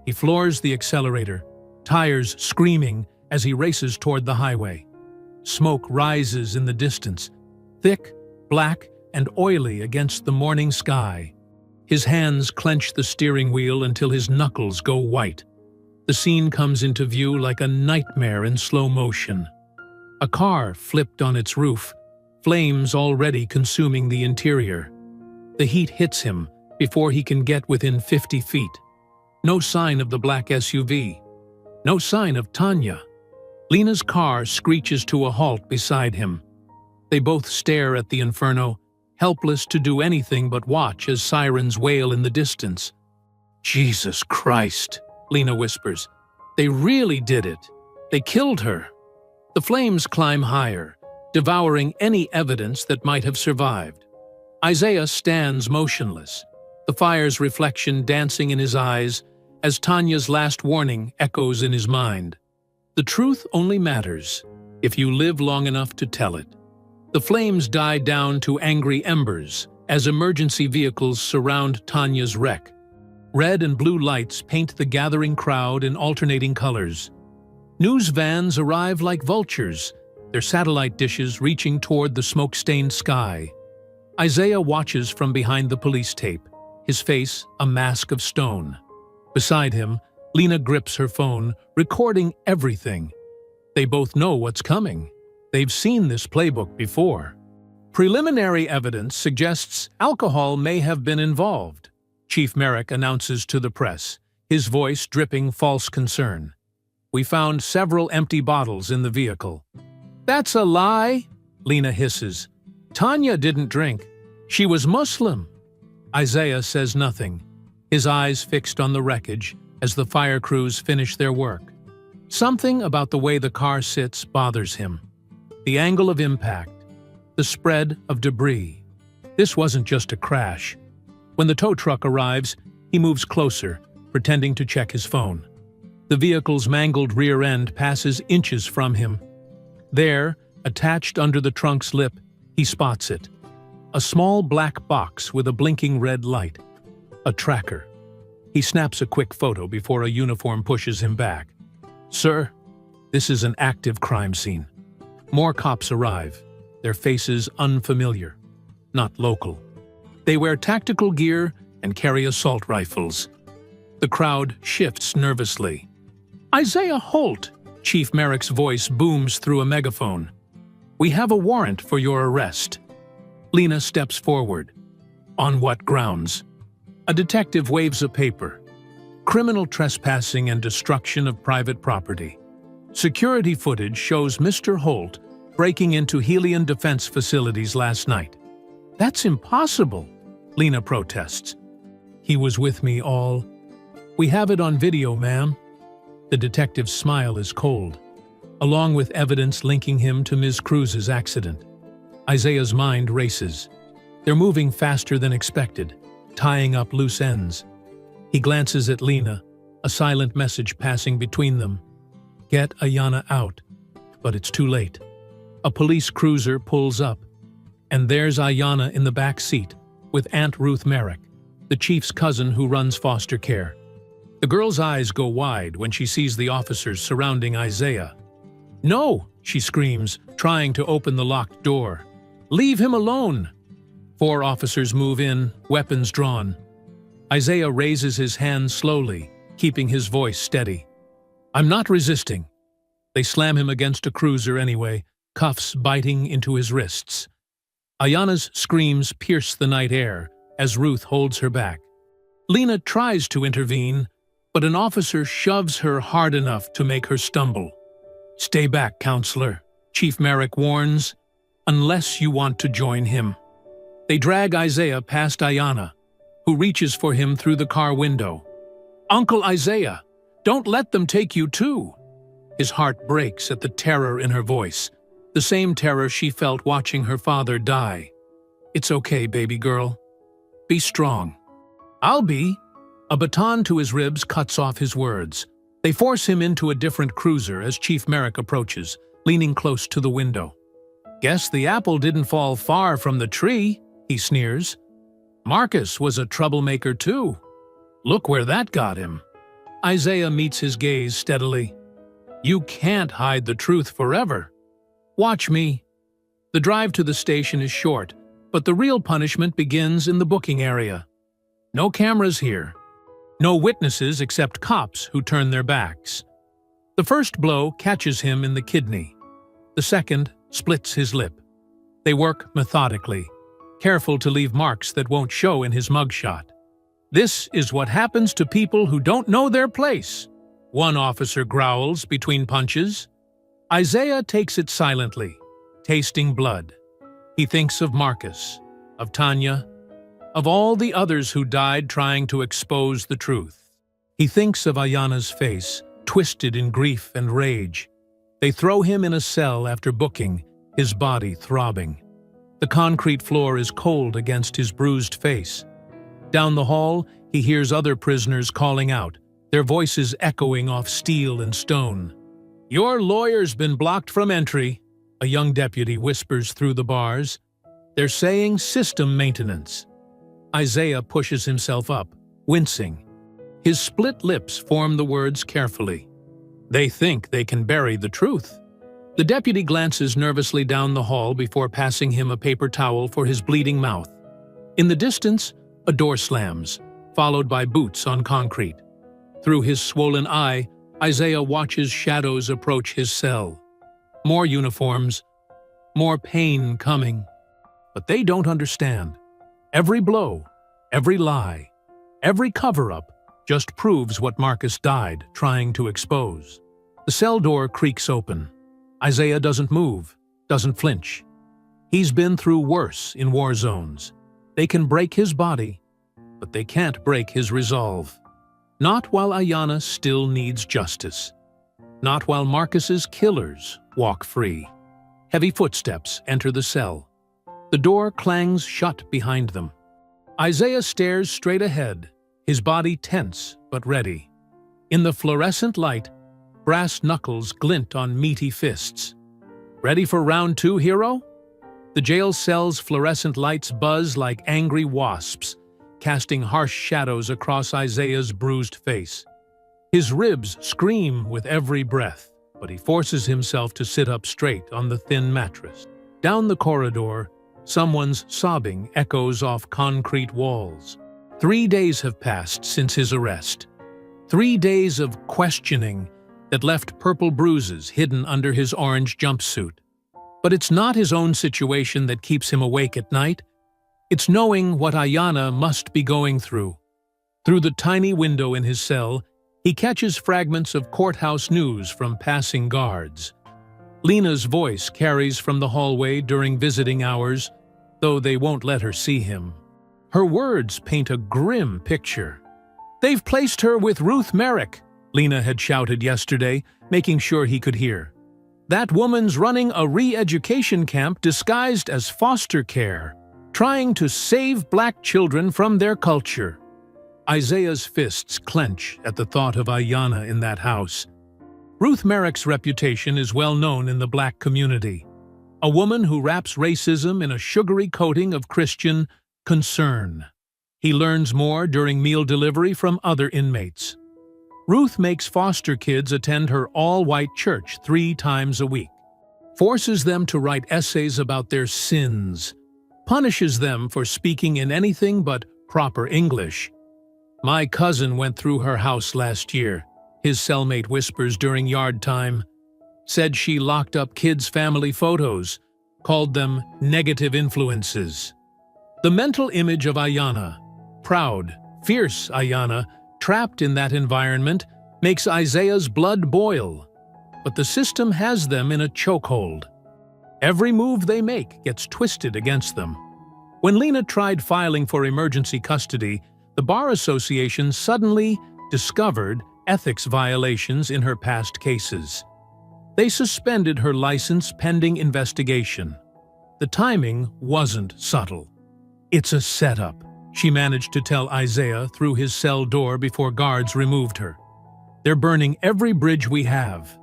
He floors the accelerator, tires screaming as he races toward the highway. Smoke rises in the distance, thick, black, and oily against the morning sky. His hands clench the steering wheel until his knuckles go white. The scene comes into view like a nightmare in slow motion. A car flipped on its roof, flames already consuming the interior. The heat hits him before he can get within 50 feet. No sign of the black SUV. No sign of Tanya. Lena's car screeches to a halt beside him. They both stare at the inferno, helpless to do anything but watch as sirens wail in the distance. "Jesus Christ," Lena whispers. "They really did it. They killed her." The flames climb higher, devouring any evidence that might have survived. Isaiah stands motionless, the fire's reflection dancing in his eyes as Tanya's last warning echoes in his mind. The truth only matters if you live long enough to tell it. The flames die down to angry embers as emergency vehicles surround Tanya's wreck. Red and blue lights paint the gathering crowd in alternating colors. News vans arrive like vultures, their satellite dishes reaching toward the smoke-stained sky. Isaiah watches from behind the police tape, his face a mask of stone. Beside him, Lena grips her phone, recording everything. They both know what's coming. They've seen this playbook before. Preliminary evidence suggests alcohol may have been involved, Chief Merrick announces to the press, his voice dripping false concern. "We found several empty bottles in the vehicle." "That's a lie," Lena hisses. "Tanya didn't drink. She was Muslim." Isaiah says nothing, his eyes fixed on the wreckage as the fire crews finish their work. Something about the way the car sits bothers him. The angle of impact, the spread of debris. This wasn't just a crash. When the tow truck arrives, he moves closer, pretending to check his phone. The vehicle's mangled rear end passes inches from him. There, attached under the trunk's lip, he spots it. A small black box with a blinking red light. A tracker. He snaps a quick photo before a uniform pushes him back. "Sir, this is an active crime scene." More cops arrive, their faces unfamiliar, not local. They wear tactical gear and carry assault rifles. The crowd shifts nervously. "Isaiah Holt," Chief Merrick's voice booms through a megaphone. "We have a warrant for your arrest." Lena steps forward. "On what grounds?" A detective waves a paper. "Criminal trespassing and destruction of private property." Security footage shows Mr. Holt breaking into Helion defense facilities last night. "That's impossible," Lena protests. "He was with me all." "We have it on video, ma'am." The detective's smile is cold, along with evidence linking him to Ms. Cruz's accident. Isaiah's mind races. They're moving faster than expected, tying up loose ends. He glances at Lena, a silent message passing between them. Get Ayanna out. But it's too late. A police cruiser pulls up, and there's Ayanna in the back seat, with Aunt Ruth Merrick, the chief's cousin who runs foster care. The girl's eyes go wide when she sees the officers surrounding Isaiah. "No!" she screams, trying to open the locked door. "Leave him alone!" 4 officers move in, weapons drawn. Isaiah raises his hands slowly, keeping his voice steady. "I'm not resisting." They slam him against a cruiser anyway, cuffs biting into his wrists. Ayanna's screams pierce the night air as Ruth holds her back. Lena tries to intervene, but an officer shoves her hard enough to make her stumble. "Stay back, counselor," Chief Merrick warns, "unless you want to join him." They drag Isaiah past Ayanna, who reaches for him through the car window. "Uncle Isaiah, don't let them take you too." His heart breaks at the terror in her voice, the same terror she felt watching her father die. "It's okay, baby girl. Be strong." "I'll be." A baton to his ribs cuts off his words. They force him into a different cruiser as Chief Merrick approaches, leaning close to the window. "Guess the apple didn't fall far from the tree," he sneers. "Marcus was a troublemaker too. Look where that got him." Isaiah meets his gaze steadily. "You can't hide the truth forever. Watch me." The drive to the station is short, But the real punishment begins in the booking area. No cameras here. No witnesses except cops who turn their backs. The first blow catches him in the kidney. The second splits his lip. They work methodically, careful to leave marks that won't show in his mugshot. This is what happens to people who don't know their place, one officer growls between punches. Isaiah takes it silently, tasting blood. He thinks of Marcus, of Tanya, of all the others who died trying to expose the truth. He thinks of Ayana's face, twisted in grief and rage. They throw him in a cell after booking, his body throbbing. The concrete floor is cold against his bruised face. Down the hall, he hears other prisoners calling out, their voices echoing off steel and stone. "Your lawyer's been blocked from entry," a young deputy whispers through the bars. They're saying system maintenance. Isaiah pushes himself up, wincing. His split lips form the words carefully. They think they can bury the truth. The deputy glances nervously down the hall before passing him a paper towel for his bleeding mouth. In the distance, a door slams, followed by boots on concrete. Through his swollen eye, Isaiah watches shadows approach his cell. More uniforms, more pain coming. But they don't understand. Every blow, every lie, every cover-up just proves what Marcus died trying to expose. The cell door creaks open. Isaiah doesn't move, doesn't flinch. He's been through worse in war zones. They can break his body, but they can't break his resolve. Not while Ayana still needs justice. Not while Marcus's killers walk free. Heavy footsteps enter the cell. The door clangs shut behind them. Isaiah stares straight ahead, his body tense but ready. In the fluorescent light, brass knuckles glint on meaty fists. Ready for round two, hero? The jail cell's fluorescent lights buzz like angry wasps, casting harsh shadows across Isaiah's bruised face. His ribs scream with every breath, but he forces himself to sit up straight on the thin mattress. Down the corridor, someone's sobbing echoes off concrete walls. 3 days have passed since his arrest. 3 days of questioning that left purple bruises hidden under his orange jumpsuit. But it's not his own situation that keeps him awake at night. It's knowing what Ayana must be going through. Through the tiny window in his cell, he catches fragments of courthouse news from passing guards. Lena's voice carries from the hallway during visiting hours, though they won't let her see him. Her words paint a grim picture. "They've placed her with Ruth Merrick," Lena had shouted yesterday, making sure he could hear. "That woman's running a re-education camp disguised as foster care, trying to save black children from their culture." Isaiah's fists clench at the thought of Ayana in that house. Ruth Merrick's reputation is well known in the black community. A woman who wraps racism in a sugary coating of Christian concern. He learns more during meal delivery from other inmates. Ruth makes foster kids attend her all-white church 3 times a week, forces them to write essays about their sins, punishes them for speaking in anything but proper English. "My cousin went through her house last year," his cellmate whispers during yard time. "Said she locked up kids' family photos, called them negative influences." The mental image of Ayana, proud, fierce Ayana, trapped in that environment, makes Isaiah's blood boil. But the system has them in a chokehold. Every move they make gets twisted against them. When Lena tried filing for emergency custody, the Bar Association suddenly discovered ethics violations in her past cases. They suspended her license pending investigation. The timing wasn't subtle. "It's a setup," she managed to tell Isaiah through his cell door before guards removed her. "They're burning every bridge we have."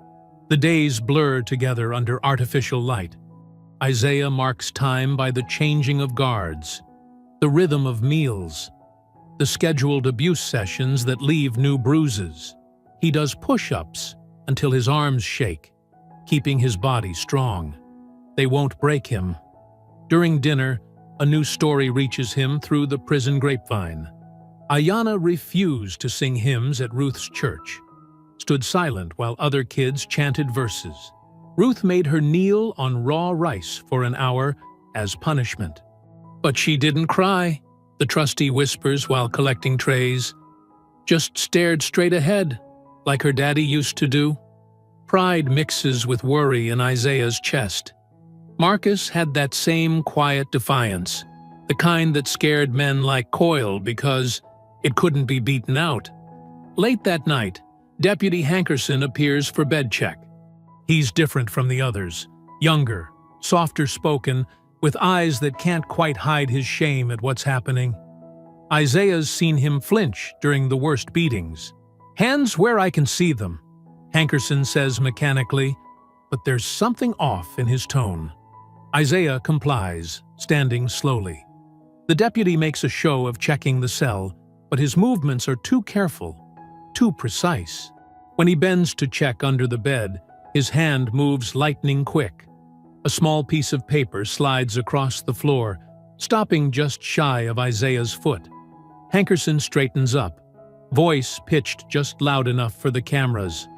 The days blur together under artificial light. Isaiah marks time by the changing of guards, the rhythm of meals, the scheduled abuse sessions that leave new bruises. He does push-ups until his arms shake, keeping his body strong. They won't break him. During dinner, a new story reaches him through the prison grapevine. Ayanna refused to sing hymns at Ruth's church, stood silent while other kids chanted verses. Ruth made her kneel on raw rice for an hour as punishment. But she didn't cry, the trustee whispers while collecting trays. Just stared straight ahead, like her daddy used to do. Pride mixes with worry in Isaiah's chest. Marcus had that same quiet defiance, the kind that scared men like Coyle because it couldn't be beaten out. Late that night, Deputy Hankerson appears for bed check. He's different from the others, younger, softer-spoken, with eyes that can't quite hide his shame at what's happening. Isaiah's seen him flinch during the worst beatings. "Hands where I can see them," Hankerson says mechanically, but there's something off in his tone. Isaiah complies, standing slowly. The deputy makes a show of checking the cell, but his movements are too careful, too precise. When he bends to check under the bed, his hand moves lightning quick. A small piece of paper slides across the floor, stopping just shy of Isaiah's foot. Hankerson straightens up, voice pitched just loud enough for the cameras.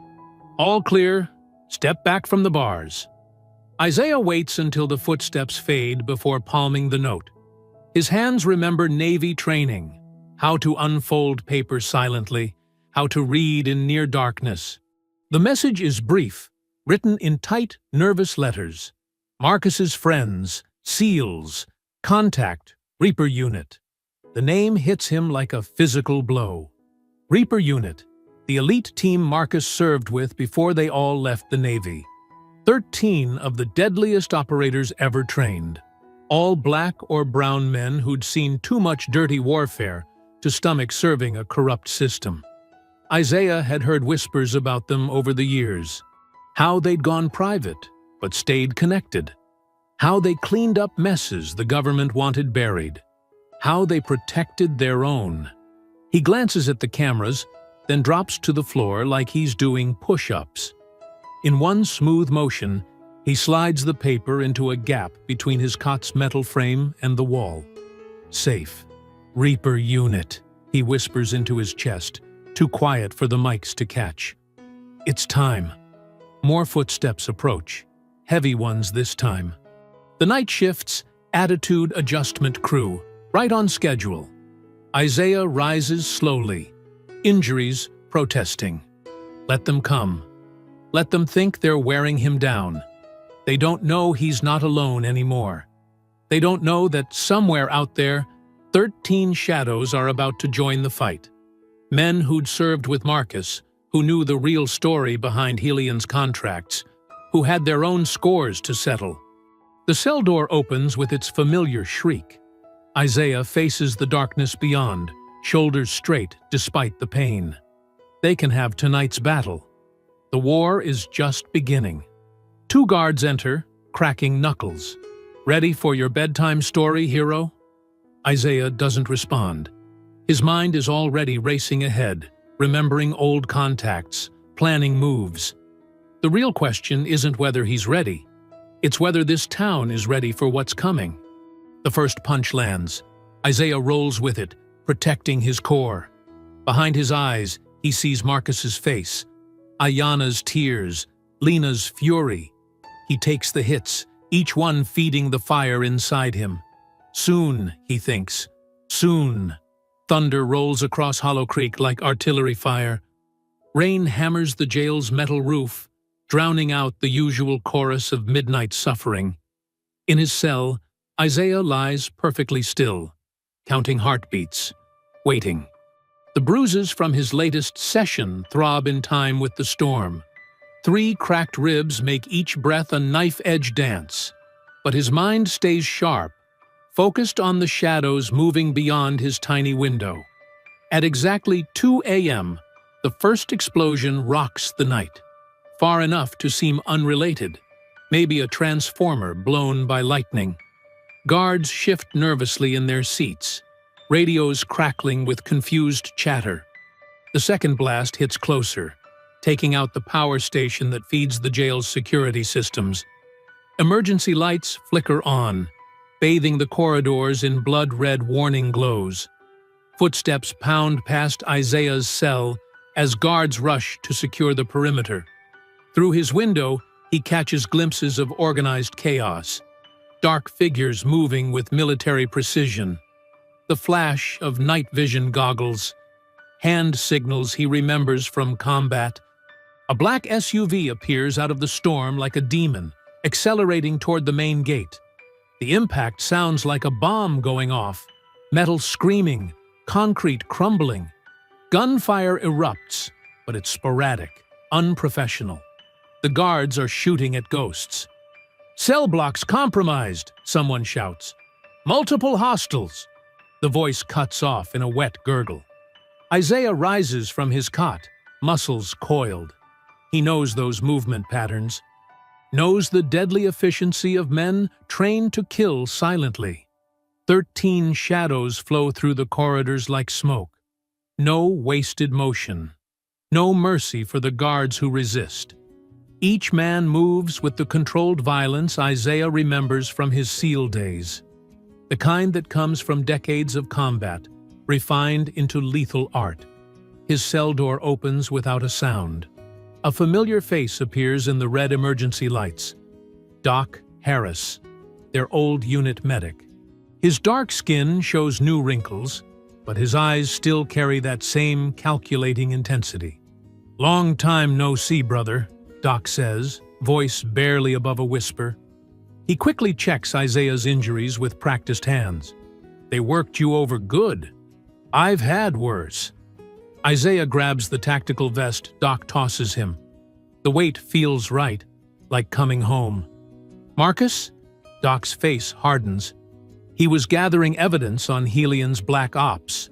"All clear. Step back from the bars." Isaiah waits until the footsteps fade before palming the note. His hands remember Navy training, how to unfold paper silently, how to read in near darkness. The message is brief, written in tight, nervous letters. Marcus's friends, SEALs, contact, Reaper Unit. The name hits him like a physical blow. Reaper Unit, the elite team Marcus served with before they all left the Navy. 13 of the deadliest operators ever trained. All black or brown men who'd seen too much dirty warfare to stomach serving a corrupt system. Isaiah had heard whispers about them over the years. How they'd gone private, but stayed connected. How they cleaned up messes the government wanted buried. How they protected their own. He glances at the cameras, then drops to the floor like he's doing push-ups. In one smooth motion, he slides the paper into a gap between his cot's metal frame and the wall. Safe. Reaper Unit, he whispers into his chest, too quiet for the mics to catch. It's time. More footsteps approach, heavy ones this time. The night shift's attitude adjustment crew, right on schedule. Isaiah rises slowly, injuries protesting. Let them come. Let them think they're wearing him down. They don't know he's not alone anymore. They don't know that somewhere out there, 13 shadows are about to join the fight. Men who'd served with Marcus, who knew the real story behind Helion's contracts, who had their own scores to settle. The cell door opens with its familiar shriek. Isaiah faces the darkness beyond, shoulders straight despite the pain. They can have tonight's battle. The war is just beginning. 2 guards enter, cracking knuckles. "Ready for your bedtime story, hero?" Isaiah doesn't respond. His mind is already racing ahead, remembering old contacts, planning moves. The real question isn't whether he's ready. It's whether this town is ready for what's coming. The first punch lands. Isaiah rolls with it, protecting his core. Behind his eyes, he sees Marcus's face, Ayanna's tears, Lena's fury. He takes the hits, each one feeding the fire inside him. Soon, he thinks. Soon. Thunder rolls across Hollow Creek like artillery fire. Rain hammers the jail's metal roof, drowning out the usual chorus of midnight suffering. In his cell, Isaiah lies perfectly still, counting heartbeats, waiting. The bruises from his latest session throb in time with the storm. 3 cracked ribs make each breath a knife-edge dance. But his mind stays sharp, focused on the shadows moving beyond his tiny window. At exactly 2 a.m., the first explosion rocks the night, far enough to seem unrelated, maybe a transformer blown by lightning. Guards shift nervously in their seats, radios crackling with confused chatter. The second blast hits closer, taking out the power station that feeds the jail's security systems. Emergency lights flicker on, bathing the corridors in blood-red warning glows. Footsteps pound past Isaiah's cell as guards rush to secure the perimeter. Through his window, he catches glimpses of organized chaos, dark figures moving with military precision. The flash of night vision goggles, hand signals he remembers from combat. A black SUV appears out of the storm like a demon, accelerating toward the main gate. The impact sounds like a bomb going off, metal screaming, concrete crumbling. Gunfire erupts, but it's sporadic, unprofessional. The guards are shooting at ghosts. "Cell blocks compromised," someone shouts. "Multiple hostiles." The voice cuts off in a wet gurgle. Isaiah rises from his cot, muscles coiled. He knows those movement patterns, knows the deadly efficiency of men trained to kill silently. 13 shadows flow through the corridors like smoke. No wasted motion. No mercy for the guards who resist. Each man moves with the controlled violence Isaiah remembers from his SEAL days. The kind that comes from decades of combat, refined into lethal art. His cell door opens without a sound. A familiar face appears in the red emergency lights. Doc Harris, their old unit medic. His dark skin shows new wrinkles, but his eyes still carry that same calculating intensity. "Long time no see, brother," Doc says, voice barely above a whisper. He quickly checks Isaiah's injuries with practiced hands. "They worked you over good. I've had worse." Isaiah grabs the tactical vest Doc tosses him. The weight feels right, like coming home. "Marcus?" Doc's face hardens. He was gathering evidence on Helion's black ops.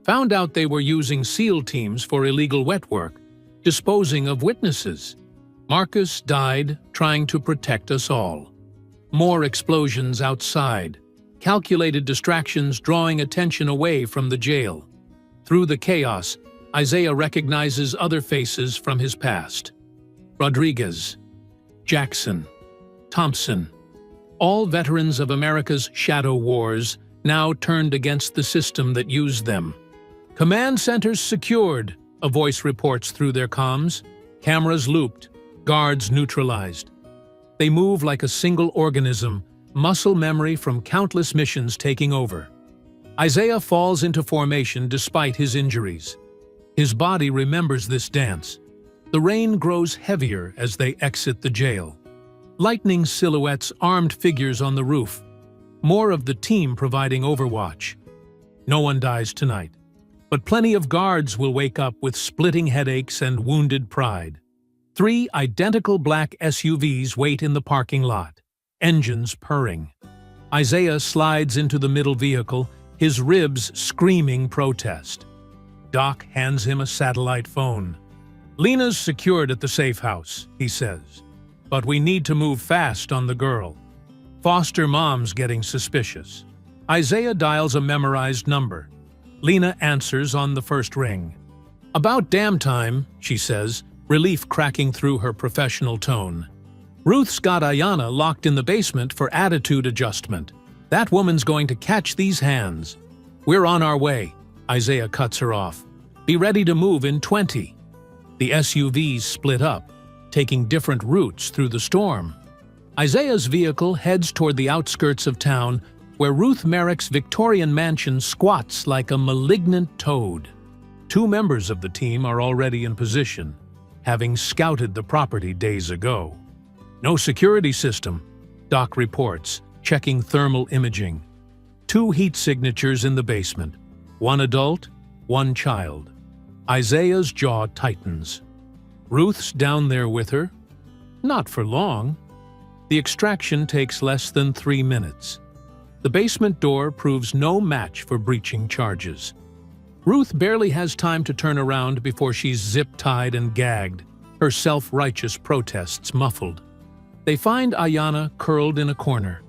Found out they were using SEAL teams for illegal wet work, disposing of witnesses. Marcus died trying to protect us all. More explosions outside, calculated distractions drawing attention away from the jail. Through the chaos, Isaiah recognizes other faces from his past. Rodriguez, Jackson, Thompson, all veterans of America's shadow wars, now turned against the system that used them. "Command centers secured," a voice reports through their comms. Cameras looped, guards neutralized. They move like a single organism, muscle memory from countless missions taking over. Isaiah falls into formation despite his injuries. His body remembers this dance. The rain grows heavier as they exit the jail. Lightning silhouettes, armed figures on the roof. More of the team providing overwatch. No one dies tonight, but plenty of guards will wake up with splitting headaches and wounded pride. 3 identical black SUVs wait in the parking lot, engines purring. Isaiah slides into the middle vehicle, his ribs screaming protest. Doc hands him a satellite phone. "Lena's secured at the safe house," he says. "But we need to move fast on the girl. Foster mom's getting suspicious." Isaiah dials a memorized number. Lena answers on the first ring. "About damn time," she says, relief cracking through her professional tone. "Ruth's got Ayanna locked in the basement for attitude adjustment. That woman's going to catch these hands." "We're on our way," Isaiah cuts her off. "Be ready to move in 20. The SUVs split up, taking different routes through the storm. Isaiah's vehicle heads toward the outskirts of town, where Ruth Merrick's Victorian mansion squats like a malignant toad. 2 members of the team are already in position, having scouted the property days ago. "No security system," Doc reports, checking thermal imaging. 2 heat signatures in the basement, 1 adult, 1 child. Isaiah's jaw tightens. Ruth's down there with her? Not for long. The extraction takes less than 3 minutes. The basement door proves no match for breaching charges. Ruth barely has time to turn around before she's zip-tied and gagged, her self-righteous protests muffled. They find Ayanna curled in a corner,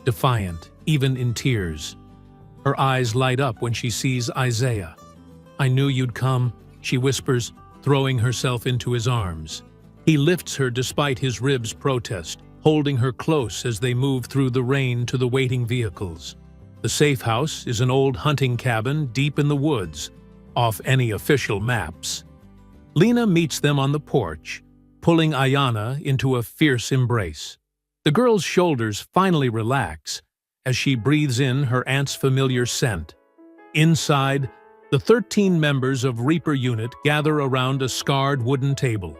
defiant, even in tears. Her eyes light up when she sees Isaiah. "I knew you'd come," she whispers, throwing herself into his arms. He lifts her despite his ribs' protest, holding her close as they move through the rain to the waiting vehicles. The safe house is an old hunting cabin deep in the woods, off any official maps. Lena meets them on the porch, pulling Ayanna into a fierce embrace. The girl's shoulders finally relax as she breathes in her aunt's familiar scent. Inside, the 13 members of Reaper Unit gather around a scarred wooden table.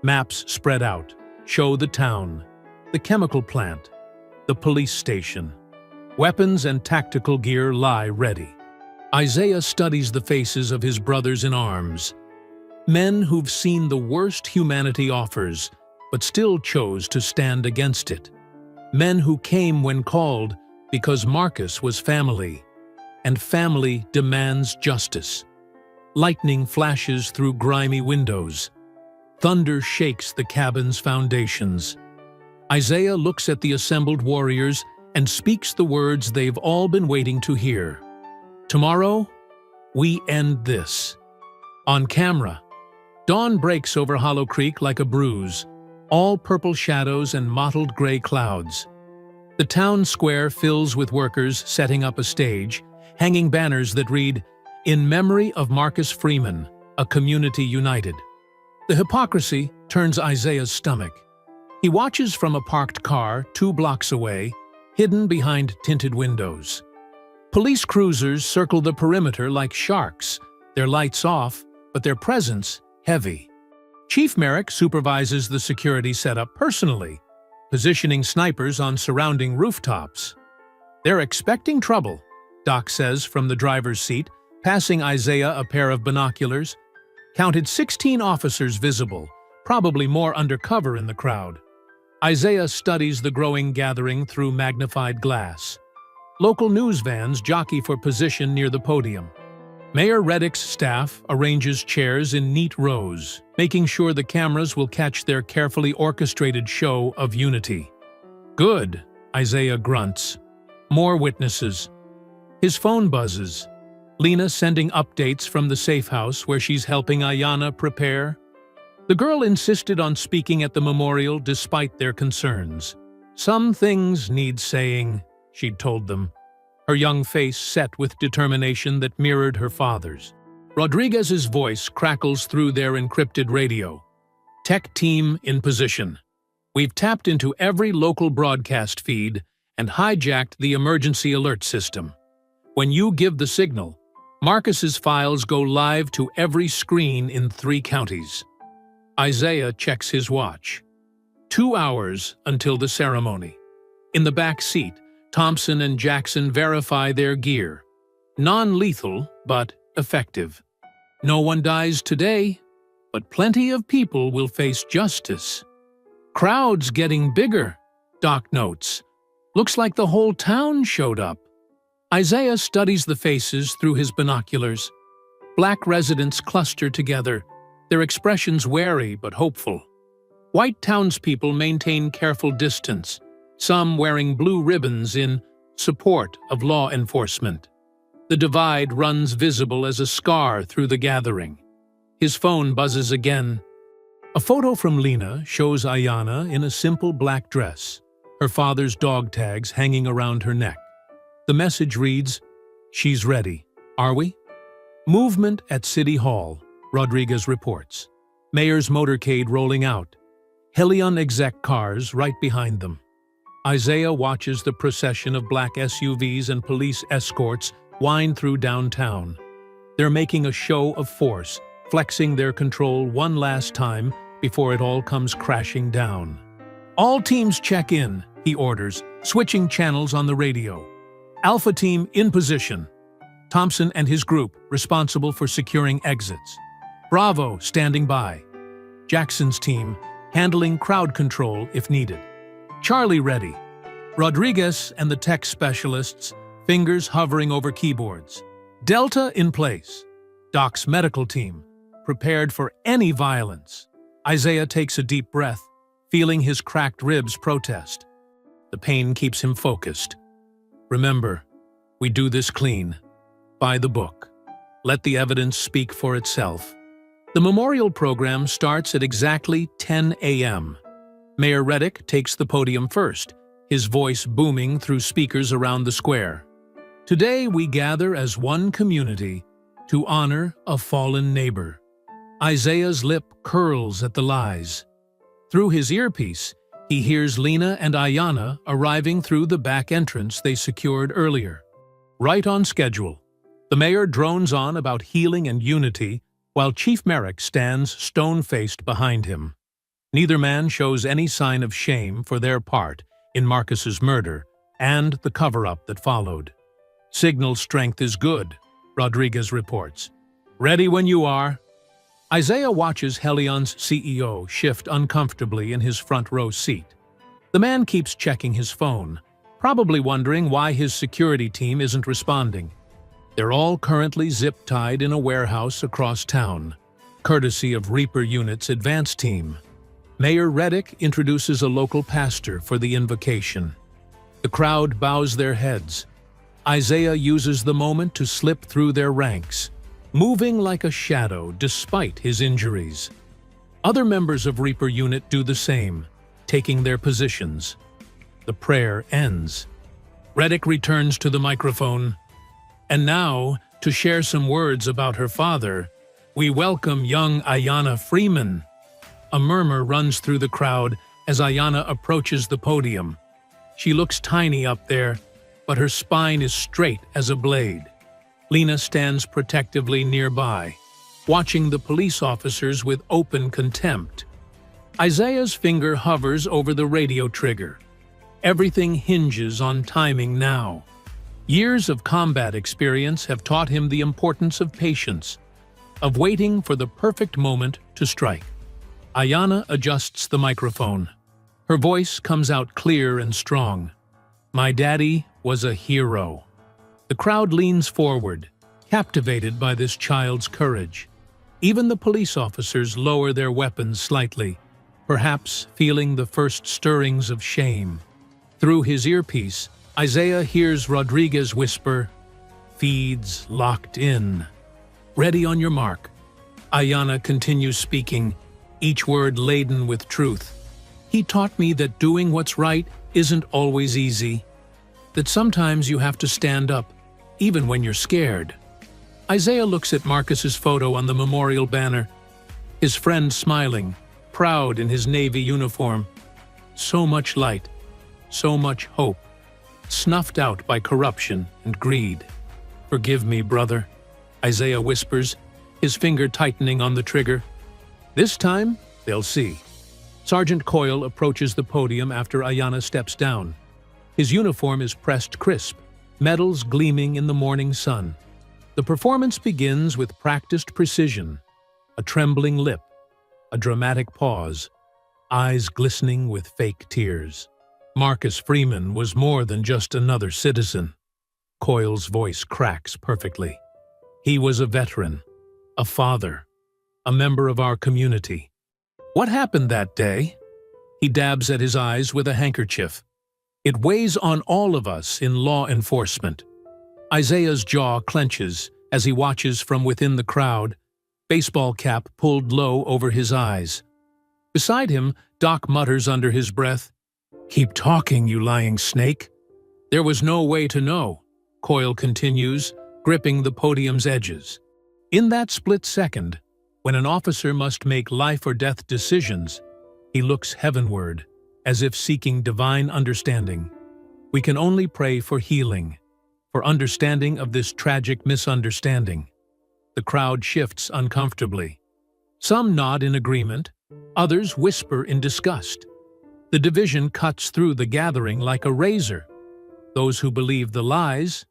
Maps spread out, show the town, the chemical plant, the police station. Weapons and tactical gear lie ready. Isaiah studies the faces of his brothers in arms. Men who've seen the worst humanity offers, but still chose to stand against it. Men who came when called because Marcus was family, and family demands justice. Lightning flashes through grimy windows. Thunder shakes the cabin's foundations. Isaiah looks at the assembled warriors and speaks the words they've all been waiting to hear. Tomorrow, we end this. On camera, dawn breaks over Hollow Creek like a bruise, all purple shadows and mottled gray clouds. The town square fills with workers setting up a stage, hanging banners that read, "In memory of Marcus Freeman, a community united." The hypocrisy turns Isaiah's stomach. He watches from a parked car 2 blocks away, hidden behind tinted windows. Police cruisers circle the perimeter like sharks, their lights off, but their presence heavy. Chief Merrick supervises the security setup personally, positioning snipers on surrounding rooftops. "They're expecting trouble," Doc says from the driver's seat, passing Isaiah a pair of binoculars. Counted 16 officers visible, probably more undercover in the crowd. Isaiah studies the growing gathering through magnified glass. Local news vans jockey for position near the podium. Mayor Reddick's staff arranges chairs in neat rows, making sure the cameras will catch their carefully orchestrated show of unity. "Good," Isaiah grunts. More witnesses. His phone buzzes. Lena sending updates from the safe house where she's helping Ayanna prepare. The girl insisted on speaking at the memorial despite their concerns. "Some things need saying," she'd told them, her young face set with determination that mirrored her father's. Rodriguez's voice crackles through their encrypted radio. "Tech team in position. We've tapped into every local broadcast feed and hijacked the emergency alert system. When you give the signal, Marcus's files go live to every screen in 3 counties. Isaiah checks his watch. 2 hours until the ceremony. In the back seat, Thompson and Jackson verify their gear. Non-lethal, but effective. No one dies today, but plenty of people will face justice. Crowds getting bigger, Doc notes. Looks like the whole town showed up. Isaiah studies the faces through his binoculars. Black residents cluster together, their expressions wary but hopeful. White townspeople maintain careful distance, some wearing blue ribbons in support of law enforcement. The divide runs visible as a scar through the gathering. His phone buzzes again. A photo from Lena shows Ayanna in a simple black dress, her father's dog tags hanging around her neck. The message reads, "She's ready. Are we?" Movement at City Hall, Rodriguez reports. Mayor's motorcade rolling out. Helion exec cars right behind them. Isaiah watches the procession of black SUVs and police escorts wind through downtown. They're making a show of force, flexing their control one last time before it all comes crashing down. "All teams check in," he orders, switching channels on the radio. "Alpha team in position. Thompson and his group responsible for securing exits. Bravo standing by. Jackson's team handling crowd control if needed. Charlie ready. Rodriguez and the tech specialists, fingers hovering over keyboards. Delta in place. Doc's medical team, prepared for any violence." Isaiah takes a deep breath, feeling his cracked ribs protest. The pain keeps him focused. "Remember, we do this clean. By the book. Let the evidence speak for itself." The memorial program starts at exactly 10 a.m. Mayor Reddick takes the podium first, his voice booming through speakers around the square. Today we gather as one community to honor a fallen neighbor. Isaiah's lip curls at the lies. Through his earpiece, he hears Lena and Ayanna arriving through the back entrance they secured earlier. Right on schedule, the mayor drones on about healing and unity, while Chief Merrick stands stone-faced behind him. Neither man shows any sign of shame for their part in Marcus's murder and the cover-up that followed. Signal strength is good, Rodriguez reports. Ready when you are. Isaiah watches Helion's CEO shift uncomfortably in his front row seat. The man keeps checking his phone, probably wondering why his security team isn't responding. They're all currently zip-tied in a warehouse across town, courtesy of Reaper Unit's advance team. Mayor Reddick introduces a local pastor for the invocation. The crowd bows their heads. Isaiah uses the moment to slip through their ranks, moving like a shadow despite his injuries. Other members of Reaper Unit do the same, taking their positions. The prayer ends. Reddick returns to the microphone. And now, to share some words about her father, we welcome young Ayanna Freeman. A murmur runs through the crowd as Ayanna approaches the podium. She looks tiny up there, but her spine is straight as a blade. Lena stands protectively nearby, watching the police officers with open contempt. Isaiah's finger hovers over the radio trigger. Everything hinges on timing now. Years of combat experience have taught him the importance of patience, of waiting for the perfect moment to strike. Ayanna adjusts the microphone. Her voice comes out clear and strong. My daddy was a hero. The crowd leans forward, captivated by this child's courage. Even the police officers lower their weapons slightly, perhaps feeling the first stirrings of shame. Through his earpiece, Isaiah hears Rodriguez whisper, "Feeds locked in." Ready on your mark. Ayanna continues speaking, each word laden with truth. He taught me that doing what's right isn't always easy, that sometimes you have to stand up, even when you're scared. Isaiah looks at Marcus's photo on the memorial banner, his friend smiling, proud in his Navy uniform. So much light, so much hope, snuffed out by corruption and greed. Forgive me, brother, Isaiah whispers, his finger tightening on the trigger. This time, they'll see. Sergeant Coyle approaches the podium after Ayanna steps down. His uniform is pressed crisp, medals gleaming in the morning sun. The performance begins with practiced precision, a trembling lip, a dramatic pause, eyes glistening with fake tears. Marcus Freeman was more than just another citizen. Coyle's voice cracks perfectly. He was a veteran, a father, a member of our community. What happened that day? He dabs at his eyes with a handkerchief. It weighs on all of us in law enforcement. Isaiah's jaw clenches as he watches from within the crowd, baseball cap pulled low over his eyes. Beside him, Doc mutters under his breath, "Keep talking, you lying snake." There was no way to know, Coyle continues, gripping the podium's edges. In that split second, when an officer must make life-or-death decisions, he looks heavenward, as if seeking divine understanding. We can only pray for healing, for understanding of this tragic misunderstanding. The crowd shifts uncomfortably. Some nod in agreement, others whisper in disgust. The division cuts through the gathering like a razor. Those who believe the lies,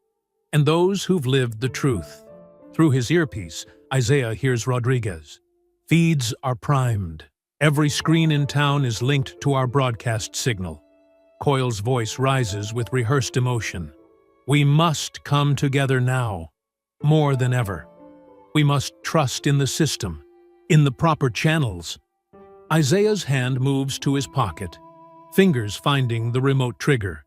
and those who've lived the truth. Through his earpiece, Isaiah hears Rodriguez. Feeds are primed. Every screen in town is linked to our broadcast signal. Coyle's voice rises with rehearsed emotion. We must come together now, more than ever. We must trust in the system, in the proper channels. Isaiah's hand moves to his pocket, fingers finding the remote trigger.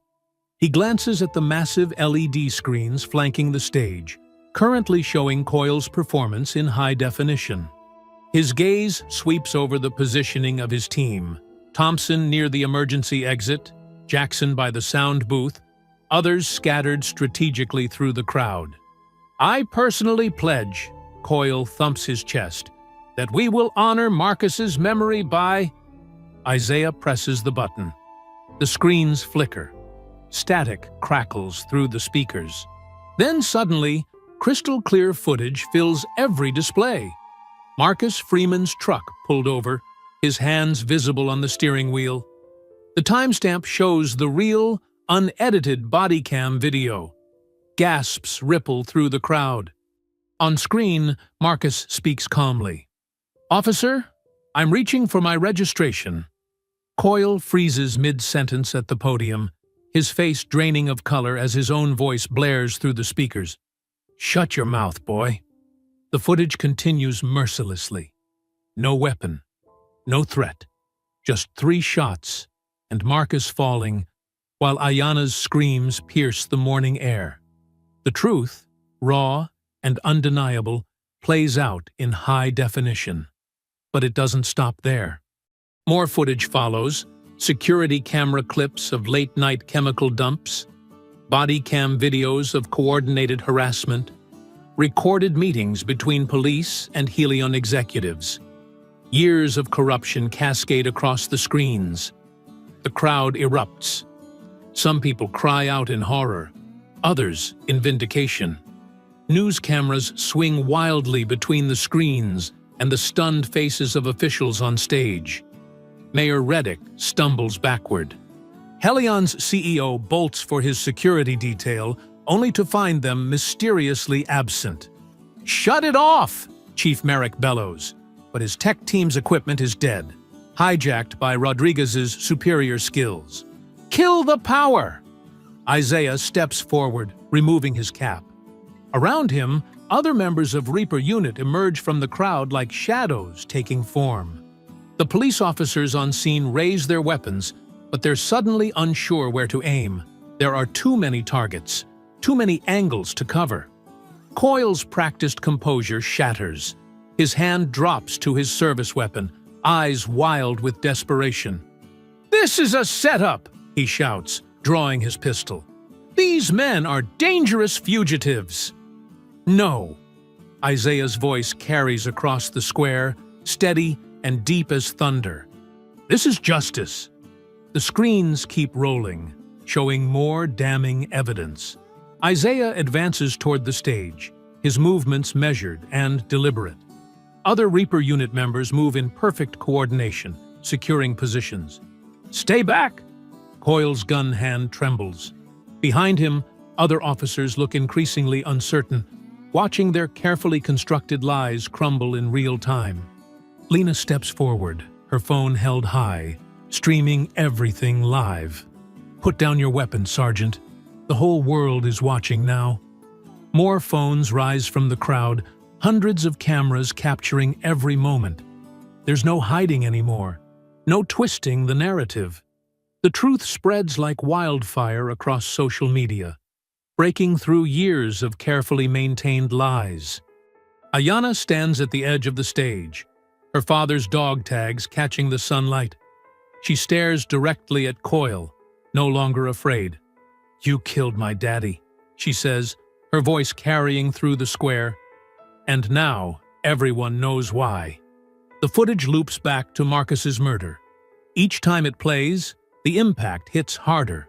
He glances at the massive LED screens flanking the stage, currently showing Coyle's performance in high definition. His gaze sweeps over the positioning of his team, Thompson near the emergency exit, Jackson by the sound booth, others scattered strategically through the crowd. "I personally pledge," Coyle thumps his chest, "that we will honor Marcus's memory by—" Isaiah presses the button. The screens flicker. Static crackles through the speakers. Then suddenly, crystal-clear footage fills every display. Marcus Freeman's truck pulled over, his hands visible on the steering wheel. The timestamp shows the real, unedited body cam video. Gasps ripple through the crowd. On screen, Marcus speaks calmly. "Officer, I'm reaching for my registration." Coyle freezes mid-sentence at the podium, his face draining of color as his own voice blares through the speakers. "Shut your mouth, boy." The footage continues mercilessly. No weapon, no threat, just 3 shots, and Marcus falling, while Ayanna's screams pierce the morning air. The truth, raw and undeniable, plays out in high definition. But it doesn't stop there. More footage follows, security camera clips of late-night chemical dumps, body cam videos of coordinated harassment, recorded meetings between police and Helion executives. Years of corruption cascade across the screens. The crowd erupts. Some people cry out in horror, others in vindication. News cameras swing wildly between the screens and the stunned faces of officials on stage. Mayor Reddick stumbles backward. Helion's CEO bolts for his security detail, only to find them mysteriously absent. "Shut it off!" Chief Merrick bellows, but his tech team's equipment is dead, hijacked by Rodriguez's superior skills. "Kill the power!" Isaiah steps forward, removing his cap. Around him, other members of Reaper Unit emerge from the crowd like shadows taking form. The police officers on scene raise their weapons, but they're suddenly unsure where to aim. There are too many targets, too many angles to cover. Coyle's practiced composure shatters. His hand drops to his service weapon, eyes wild with desperation. "This is a setup!" he shouts, drawing his pistol. "These men are dangerous fugitives!" "No!" Isaiah's voice carries across the square, steady and deep as thunder. "This is justice." The screens keep rolling, showing more damning evidence. Isaiah advances toward the stage, his movements measured and deliberate. Other Reaper Unit members move in perfect coordination, securing positions. "Stay back!" Coyle's gun hand trembles. Behind him, other officers look increasingly uncertain, watching their carefully constructed lies crumble in real time. Lena steps forward, her phone held high, streaming everything live. "Put down your weapon, Sergeant. The whole world is watching now." More phones rise from the crowd, hundreds of cameras capturing every moment. There's no hiding anymore, no twisting the narrative. The truth spreads like wildfire across social media, breaking through years of carefully maintained lies. Ayanna stands at the edge of the stage, her father's dog tags catching the sunlight. She stares directly at Coyle, no longer afraid. "You killed my daddy," she says, her voice carrying through the square. And now, everyone knows why. The footage loops back to Marcus's murder. Each time it plays, the impact hits harder.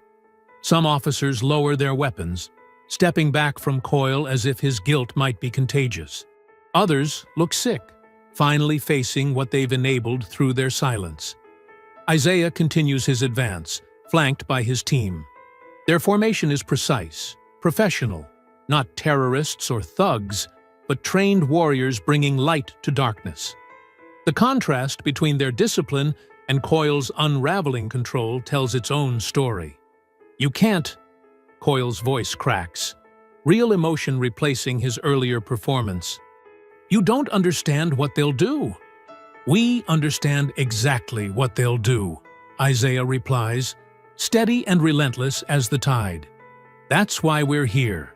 Some officers lower their weapons, stepping back from Coyle as if his guilt might be contagious. Others look sick, finally facing what they've enabled through their silence. Isaiah continues his advance, flanked by his team. Their formation is precise, professional, not terrorists or thugs, but trained warriors bringing light to darkness. The contrast between their discipline and Coyle's unraveling control tells its own story. "You can't," Coyle's voice cracks, real emotion replacing his earlier performance. "You don't understand what they'll do." "We understand exactly what they'll do," Isaiah replies, steady and relentless as the tide. "That's why we're here."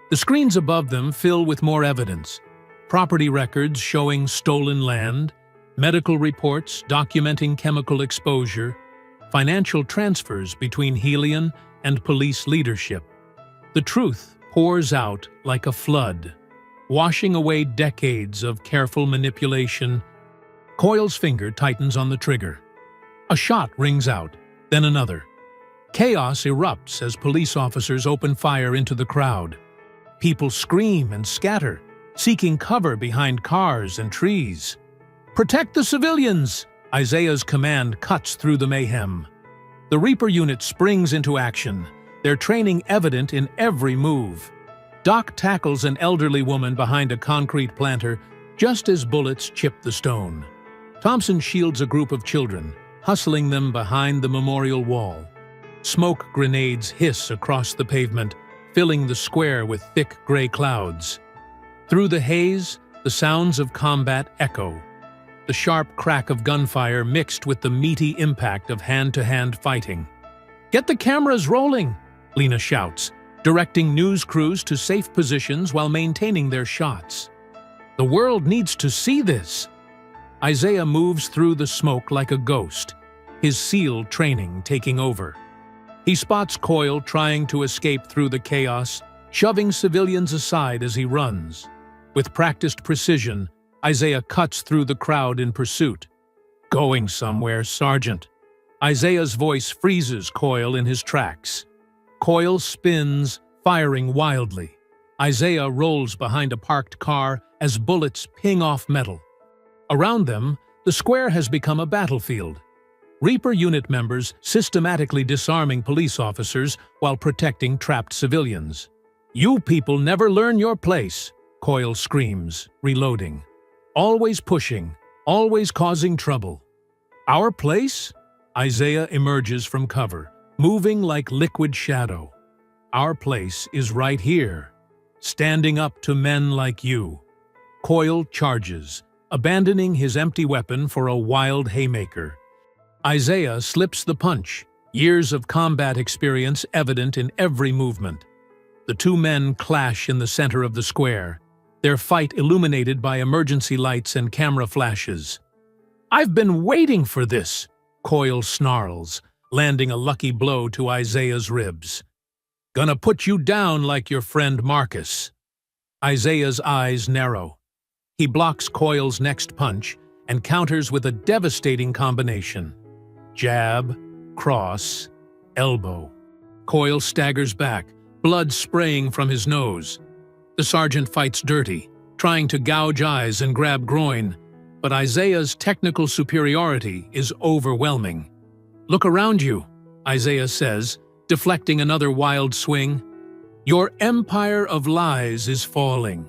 The screens above them fill with more evidence. Property records showing stolen land, Medical reports documenting chemical exposure, financial transfers between Helion and police leadership. The truth pours out like a flood, washing away decades of careful manipulation. Coyle's finger tightens on the trigger. A shot rings out, then another. Chaos erupts as police officers open fire into the crowd. People scream and scatter, seeking cover behind cars and trees. "Protect the civilians!" Isaiah's command cuts through the mayhem. The Reaper unit springs into action, their training evident in every move. Doc tackles an elderly woman behind a concrete planter just as bullets chip the stone. Thompson shields a group of children, hustling them behind the memorial wall. Smoke grenades hiss across the pavement, filling the square with thick gray clouds. Through the haze, the sounds of combat echo. The sharp crack of gunfire mixed with the meaty impact of hand-to-hand fighting. "Get the cameras rolling!" Lena shouts, directing news crews to safe positions while maintaining their shots. "The world needs to see this!" Isaiah moves through the smoke like a ghost, his SEAL training taking over. He spots Coyle trying to escape through the chaos, shoving civilians aside as he runs. With practiced precision, Isaiah cuts through the crowd in pursuit. "Going somewhere, Sergeant." Isaiah's voice freezes Coyle in his tracks. Coyle spins, firing wildly. Isaiah rolls behind a parked car as bullets ping off metal. Around them, the square has become a battlefield. Reaper unit members systematically disarming police officers while protecting trapped civilians. "You people never learn your place," Coyle screams, reloading. "Always pushing, always causing trouble." "Our place?" Isaiah emerges from cover, moving like liquid shadow. "Our place is right here, standing up to men like you." Coyle charges, abandoning his empty weapon for a wild haymaker. Isaiah slips the punch, years of combat experience evident in every movement. The two men clash in the center of the square, their fight illuminated by emergency lights and camera flashes. "I've been waiting for this," Coyle snarls, landing a lucky blow to Isaiah's ribs. "Gonna put you down like your friend Marcus." Isaiah's eyes narrow. He blocks Coyle's next punch and counters with a devastating combination. Jab, cross, elbow. Coyle staggers back, blood spraying from his nose. The sergeant fights dirty, trying to gouge eyes and grab groin, but Isaiah's technical superiority is overwhelming. "Look around you," Isaiah says, deflecting another wild swing. "Your empire of lies is falling."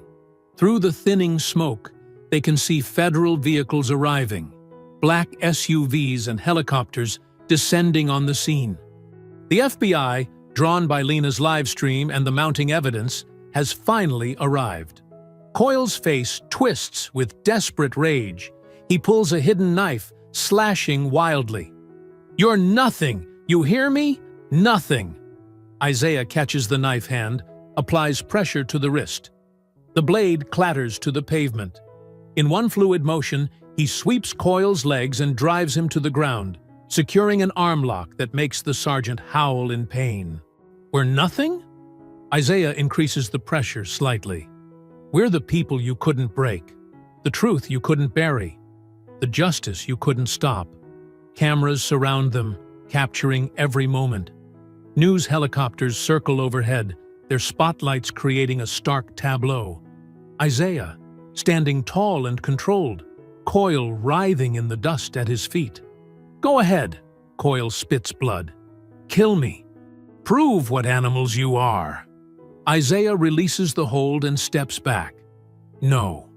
Through the thinning smoke, they can see federal vehicles arriving, black SUVs and helicopters descending on the scene. The FBI, drawn by Lena's livestream and the mounting evidence, has finally arrived. Coyle's face twists with desperate rage. He pulls a hidden knife, slashing wildly. "You're nothing! You hear me? Nothing!" Isaiah catches the knife hand, applies pressure to the wrist. The blade clatters to the pavement. In one fluid motion, he sweeps Coyle's legs and drives him to the ground, securing an arm lock that makes the sergeant howl in pain. "We're nothing?" Isaiah increases the pressure slightly. "We're the people you couldn't break, the truth you couldn't bury, the justice you couldn't stop." Cameras surround them, capturing every moment. News helicopters circle overhead, their spotlights creating a stark tableau. Isaiah, standing tall and controlled, Coyle writhing in the dust at his feet. "Go ahead," Coyle spits blood. "Kill me. Prove what animals you are." Isaiah releases the hold and steps back. "No,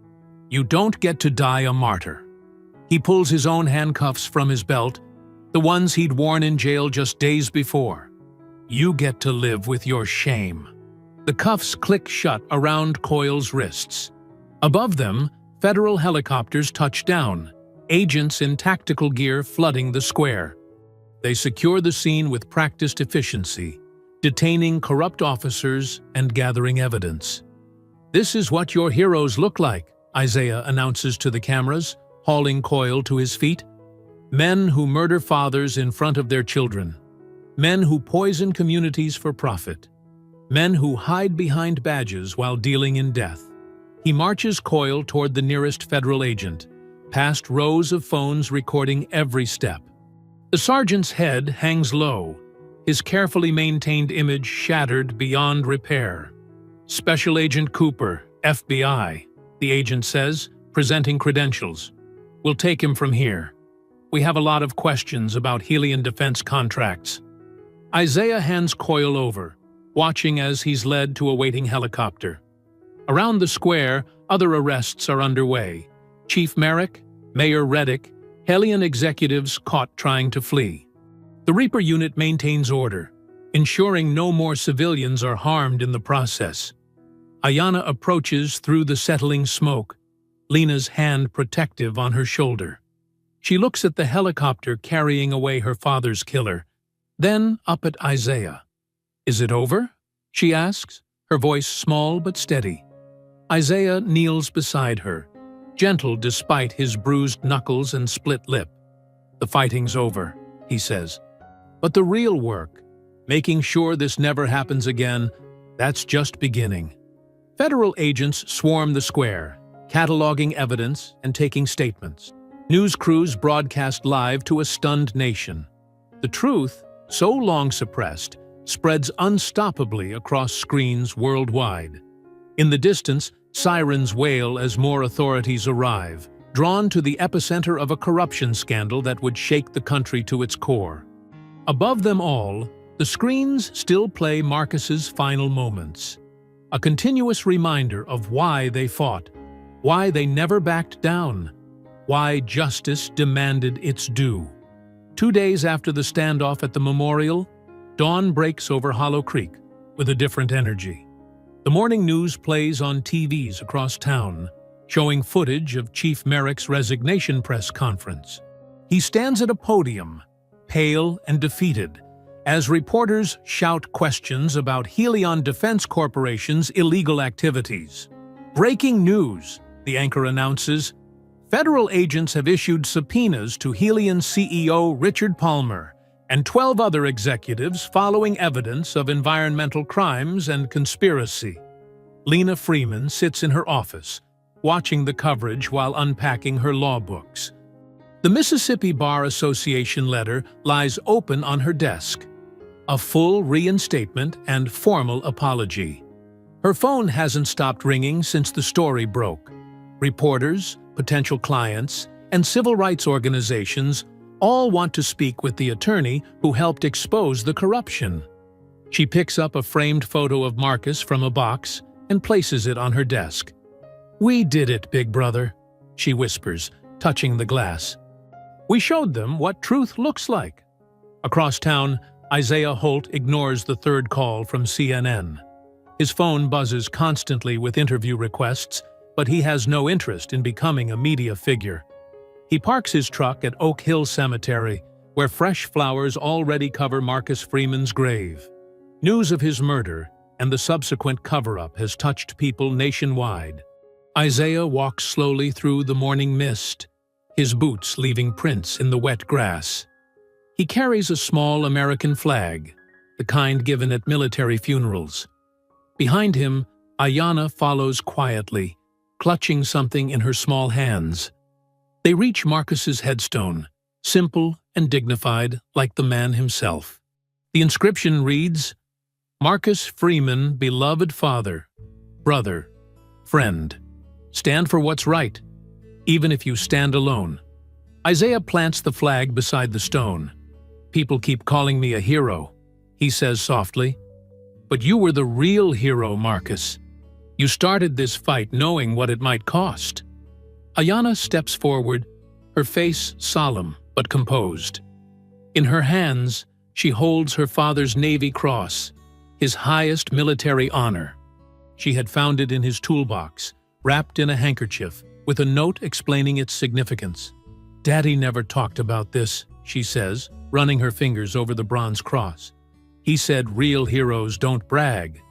you don't get to die a martyr." He pulls his own handcuffs from his belt, the ones he'd worn in jail just days before. "You get to live with your shame." The cuffs click shut around Coyle's wrists. Above them, federal helicopters touch down, agents in tactical gear flooding the square. They secure the scene with practiced efficiency, detaining corrupt officers and gathering evidence. "This is what your heroes look like," Isaiah announces to the cameras, hauling Coyle to his feet. Men who murder fathers in front of their children. Men who poison communities for profit. Men who hide behind badges while dealing in death. He marches Coyle toward the nearest federal agent, past rows of phones recording every step. The sergeant's head hangs low, his carefully maintained image shattered beyond repair. "Special Agent Cooper, FBI," the agent says, presenting credentials. "We'll take him from here. We have a lot of questions about Helion defense contracts." Isaiah hands Coyle over, watching as he's led to a waiting helicopter. Around the square, other arrests are underway. Chief Merrick, Mayor Reddick, Helion executives caught trying to flee. The Reaper unit maintains order, ensuring no more civilians are harmed in the process. Ayanna approaches through the settling smoke, Lena's hand protective on her shoulder. She looks at the helicopter carrying away her father's killer, then up at Isaiah. "Is it over?" she asks, her voice small but steady. Isaiah kneels beside her, gentle despite his bruised knuckles and split lip. "The fighting's over," he says. "But the real work, making sure this never happens again, that's just beginning." Federal agents swarm the square, cataloging evidence and taking statements. News crews broadcast live to a stunned nation. The truth, so long suppressed, spreads unstoppably across screens worldwide. In the distance, sirens wail as more authorities arrive, drawn to the epicenter of a corruption scandal that would shake the country to its core. Above them all, the screens still play Marcus's final moments. A continuous reminder of why they fought, why they never backed down, why justice demanded its due. 2 days after the standoff at the memorial, dawn breaks over Hollow Creek with a different energy. The morning news plays on TVs across town, showing footage of Chief Merrick's resignation press conference. He stands at a podium, pale and defeated, as reporters shout questions about Helion Defense Corporation's illegal activities. "Breaking news," the anchor announces. "Federal agents have issued subpoenas to Helion CEO Richard Palmer and 12 other executives following evidence of environmental crimes and conspiracy." Lena Freeman sits in her office, watching the coverage while unpacking her law books. The Mississippi Bar Association letter lies open on her desk, a full reinstatement and formal apology. Her phone hasn't stopped ringing since the story broke. Reporters, potential clients, and civil rights organizations all want to speak with the attorney who helped expose the corruption. She picks up a framed photo of Marcus from a box and places it on her desk. "We did it, Big Brother," she whispers, touching the glass. "We showed them what truth looks like." Across town, Isaiah Holt ignores the third call from CNN. His phone buzzes constantly with interview requests, but he has no interest in becoming a media figure. He parks his truck at Oak Hill Cemetery, where fresh flowers already cover Marcus Freeman's grave. News of his murder and the subsequent cover-up has touched people nationwide. Isaiah walks slowly through the morning mist, his boots leaving prints in the wet grass. He carries a small American flag, the kind given at military funerals. Behind him, Ayanna follows quietly, clutching something in her small hands. They reach Marcus's headstone, simple and dignified like the man himself. The inscription reads, "Marcus Freeman, beloved father, brother, friend. Stand for what's right, even if you stand alone." Isaiah plants the flag beside the stone. "People keep calling me a hero," he says softly. "But you were the real hero, Marcus. You started this fight knowing what it might cost." Ayanna steps forward, her face solemn but composed. In her hands, she holds her father's Navy Cross, his highest military honor. She had found it in his toolbox, wrapped in a handkerchief, with a note explaining its significance. "Daddy never talked about this," she says, running her fingers over the bronze cross. "He said real heroes don't brag."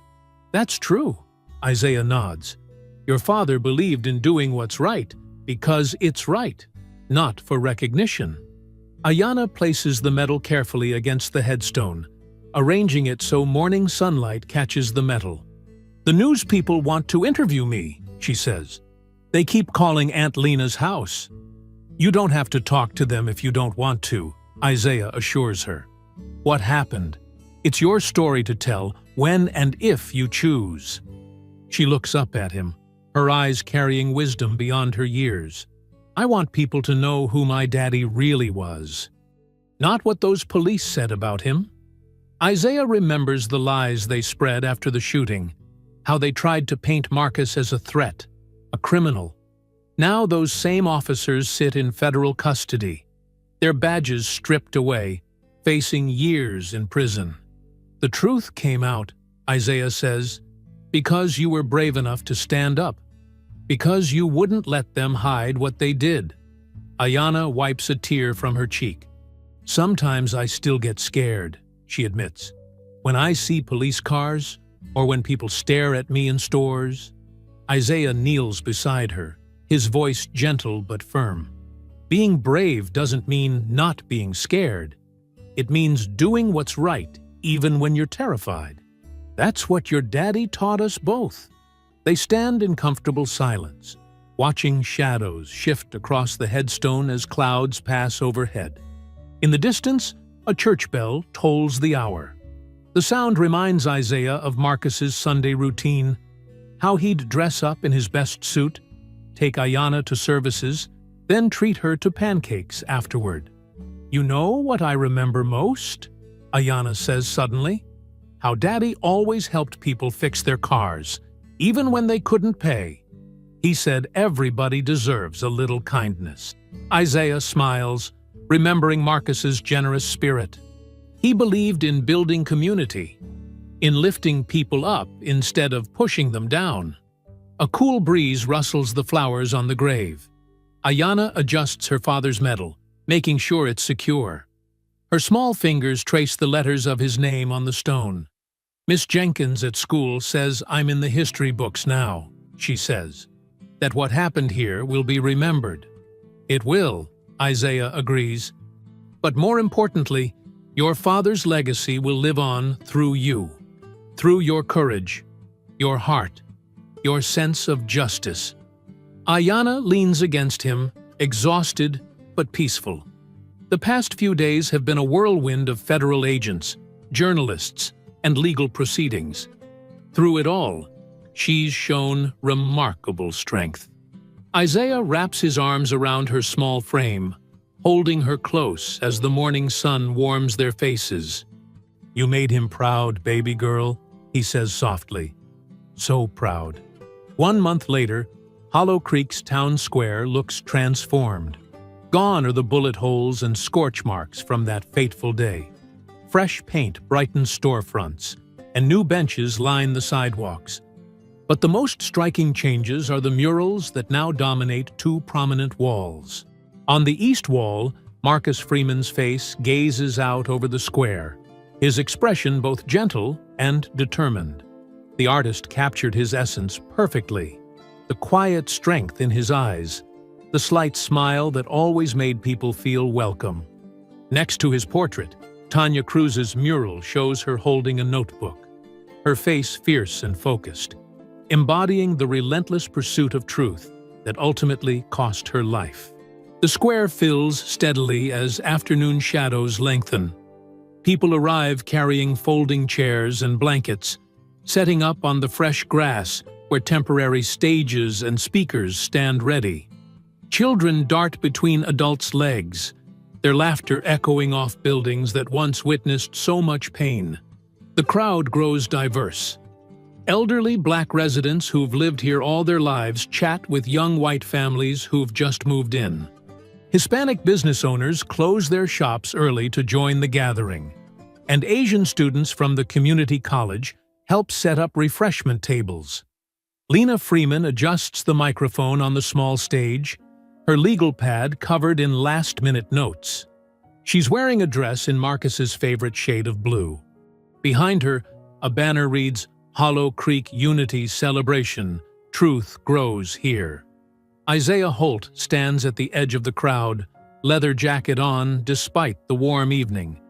"That's true," Isaiah nods. "Your father believed in doing what's right because it's right." not for recognition. Ayanna places the medal carefully against the headstone, arranging it so morning sunlight catches the metal. "The news people want to interview me," she says. "They keep calling Aunt Lena's house." "You don't have to talk to them if you don't want to," Isaiah assures her. "What happened? It's your story to tell when and if you choose." She looks up at him, her eyes carrying wisdom beyond her years. "I want people to know who my daddy really was, not what those police said about him." Isaiah remembers the lies they spread after the shooting, how they tried to paint Marcus as a threat, a criminal. Now those same officers sit in federal custody, their badges stripped away, facing years in prison. "The truth came out," Isaiah says, "because you were brave enough to stand up, because you wouldn't let them hide what they did." Ayanna wipes a tear from her cheek. "Sometimes I still get scared," she admits, "when I see police cars or when people stare at me in stores." Isaiah kneels beside her, his voice gentle but firm. Being brave doesn't mean not being scared. It means doing what's right, even when you're terrified. That's what your daddy taught us both. They stand in comfortable silence, watching shadows shift across the headstone as clouds pass overhead. In the distance, a church bell tolls the hour. The sound reminds Isaiah of Marcus's Sunday routine, how he'd dress up in his best suit, take Ayanna to services, then treat her to pancakes afterward. "You know what I remember most?" Ayanna says suddenly. "How Daddy always helped people fix their cars, even when they couldn't pay. He said everybody deserves a little kindness." Isaiah smiles, remembering Marcus's generous spirit. He believed in building community, in lifting people up instead of pushing them down. A cool breeze rustles the flowers on the grave. Ayanna adjusts her father's medal, making sure it's secure. Her small fingers trace the letters of his name on the stone. "Miss Jenkins at school says I'm in the history books now," she says. "That what happened here will be remembered." "It will," Isaiah agrees. "But more importantly, your father's legacy will live on through you, through your courage, your heart, your sense of justice." Ayanna leans against him, exhausted but peaceful. The past few days have been a whirlwind of federal agents, journalists, and legal proceedings. Through it all, she's shown remarkable strength. Isaiah wraps his arms around her small frame, holding her close as the morning sun warms their faces. "You made him proud, baby girl," he says softly. "So proud." 1 month later, Hollow Creek's town square looks transformed. Gone are the bullet holes and scorch marks from that fateful day. Fresh paint brightens storefronts, and new benches line the sidewalks. But the most striking changes are the murals that now dominate 2 prominent walls. On the east wall, Marcus Freeman's face gazes out over the square, his expression both gentle and determined. The artist captured his essence perfectly. The quiet strength in his eyes, the slight smile that always made people feel welcome. Next to his portrait, Tanya Cruz's mural shows her holding a notebook, her face fierce and focused, embodying the relentless pursuit of truth that ultimately cost her life. The square fills steadily as afternoon shadows lengthen. People arrive carrying folding chairs and blankets, setting up on the fresh grass where temporary stages and speakers stand ready. Children dart between adults' legs, their laughter echoing off buildings that once witnessed so much pain. The crowd grows diverse. Elderly Black residents who've lived here all their lives chat with young white families who've just moved in. Hispanic business owners close their shops early to join the gathering, and Asian students from the community college help set up refreshment tables. Lena Freeman adjusts the microphone on the small stage, her legal pad covered in last-minute notes. She's wearing a dress in Marcus's favorite shade of blue. Behind her, a banner reads, "Hollow Creek Unity Celebration. Truth Grows Here." Isaiah Holt stands at the edge of the crowd, leather jacket on despite the warm evening.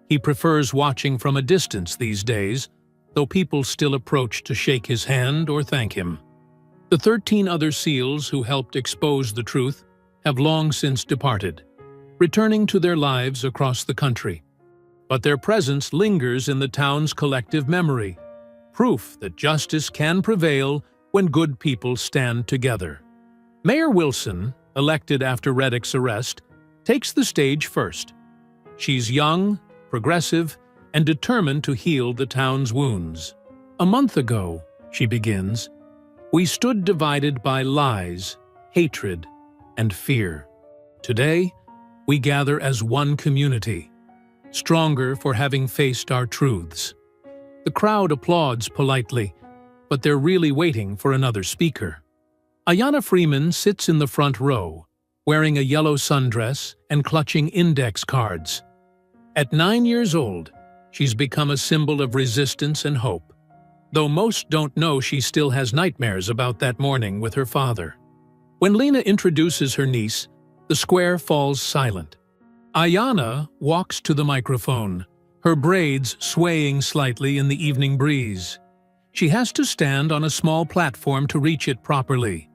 He prefers watching from a distance these days, though people still approach to shake his hand or thank him. The 13 other SEALs who helped expose the truth have long since departed, returning to their lives across the country. But their presence lingers in the town's collective memory, proof that justice can prevail when good people stand together. Mayor Wilson, elected after Reddick's arrest, takes the stage first. She's young, progressive, and determined to heal the town's wounds. "A month ago," she begins, "we stood divided by lies, hatred, and fear. Today, we gather as one community, stronger for having faced our truths." The crowd applauds politely, but they're really waiting for another speaker. Ayanna Freeman sits in the front row, wearing a yellow sundress and clutching index cards. At 9 years old, she's become a symbol of resistance and hope, though most don't know she still has nightmares about that morning with her father. When Lena introduces her niece, the square falls silent. Ayanna walks to the microphone, her braids swaying slightly in the evening breeze. She has to stand on a small platform to reach it properly.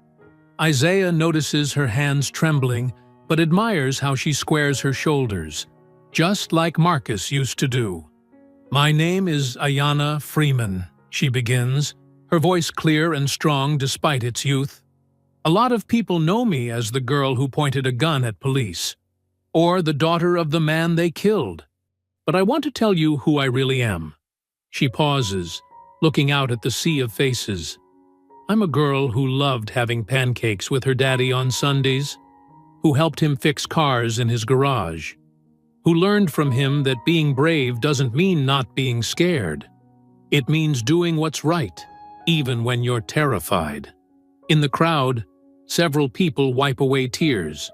Isaiah notices her hands trembling, but admires how she squares her shoulders, just like Marcus used to do. "My name is Ayanna Freeman," she begins, her voice clear and strong despite its youth. "A lot of people know me as the girl who pointed a gun at police, or the daughter of the man they killed. But I want to tell you who I really am." She pauses, looking out at the sea of faces. "I'm a girl who loved having pancakes with her daddy on Sundays, who helped him fix cars in his garage, who learned from him that being brave doesn't mean not being scared. It means doing what's right, even when you're terrified." In the crowd, several people wipe away tears.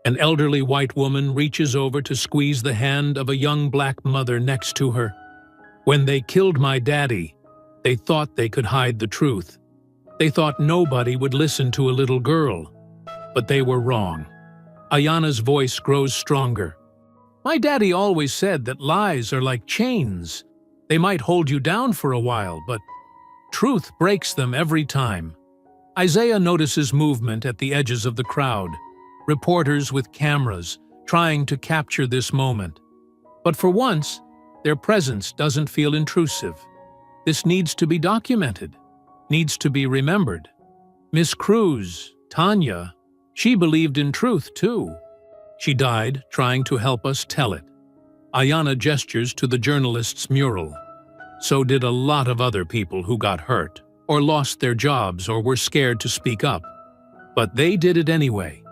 An elderly white woman reaches over to squeeze the hand of a young black mother next to her. "When they killed my daddy, they thought they could hide the truth. They thought nobody would listen to a little girl. But they were wrong." Ayanna's voice grows stronger. "My daddy always said that lies are like chains. They might hold you down for a while, but truth breaks them every time." Isaiah notices movement at the edges of the crowd, reporters with cameras trying to capture this moment. But for once, their presence doesn't feel intrusive. This needs to be documented, needs to be remembered. Miss Cruz, Tanya, she believed in truth too. She died trying to help us tell it. Ayanna gestures to the journalist's mural. So did a lot of other people who got hurt, or lost their jobs, or were scared to speak up. But they did it anyway,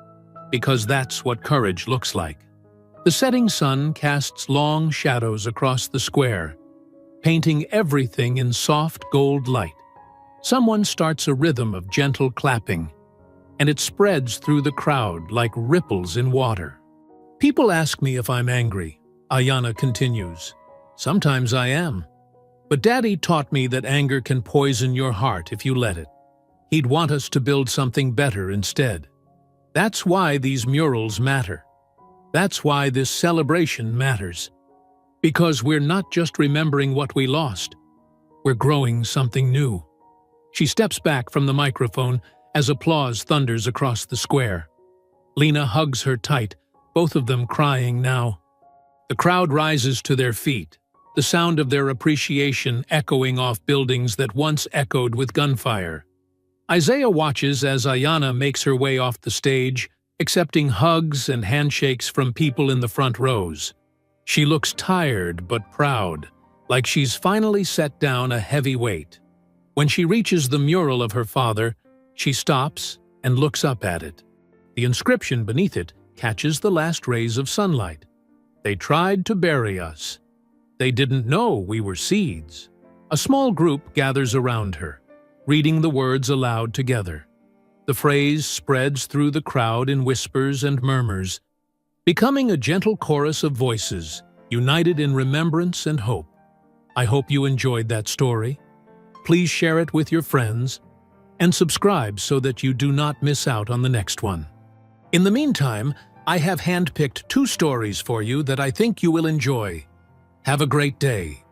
because that's what courage looks like. The setting sun casts long shadows across the square, painting everything in soft gold light. Someone starts a rhythm of gentle clapping, and it spreads through the crowd like ripples in water. "People ask me if I'm angry," Ayanna continues. "Sometimes I am. But Daddy taught me that anger can poison your heart if you let it. He'd want us to build something better instead. That's why these murals matter. That's why this celebration matters. Because we're not just remembering what we lost. We're growing something new." She steps back from the microphone as applause thunders across the square. Lena hugs her tight, both of them crying now. The crowd rises to their feet, the sound of their appreciation echoing off buildings that once echoed with gunfire. Isaiah watches as Ayanna makes her way off the stage, accepting hugs and handshakes from people in the front rows. She looks tired but proud, like she's finally set down a heavy weight. When she reaches the mural of her father, she stops and looks up at it. The inscription beneath it catches the last rays of sunlight. "They tried to bury us. They didn't know we were seeds." A small group gathers around her, reading the words aloud together. The phrase spreads through the crowd in whispers and murmurs, becoming a gentle chorus of voices, united in remembrance and hope. I hope you enjoyed that story. Please share it with your friends. and subscribe so that you do not miss out on the next one. In the meantime, I have handpicked 2 stories for you that I think you will enjoy. Have a great day.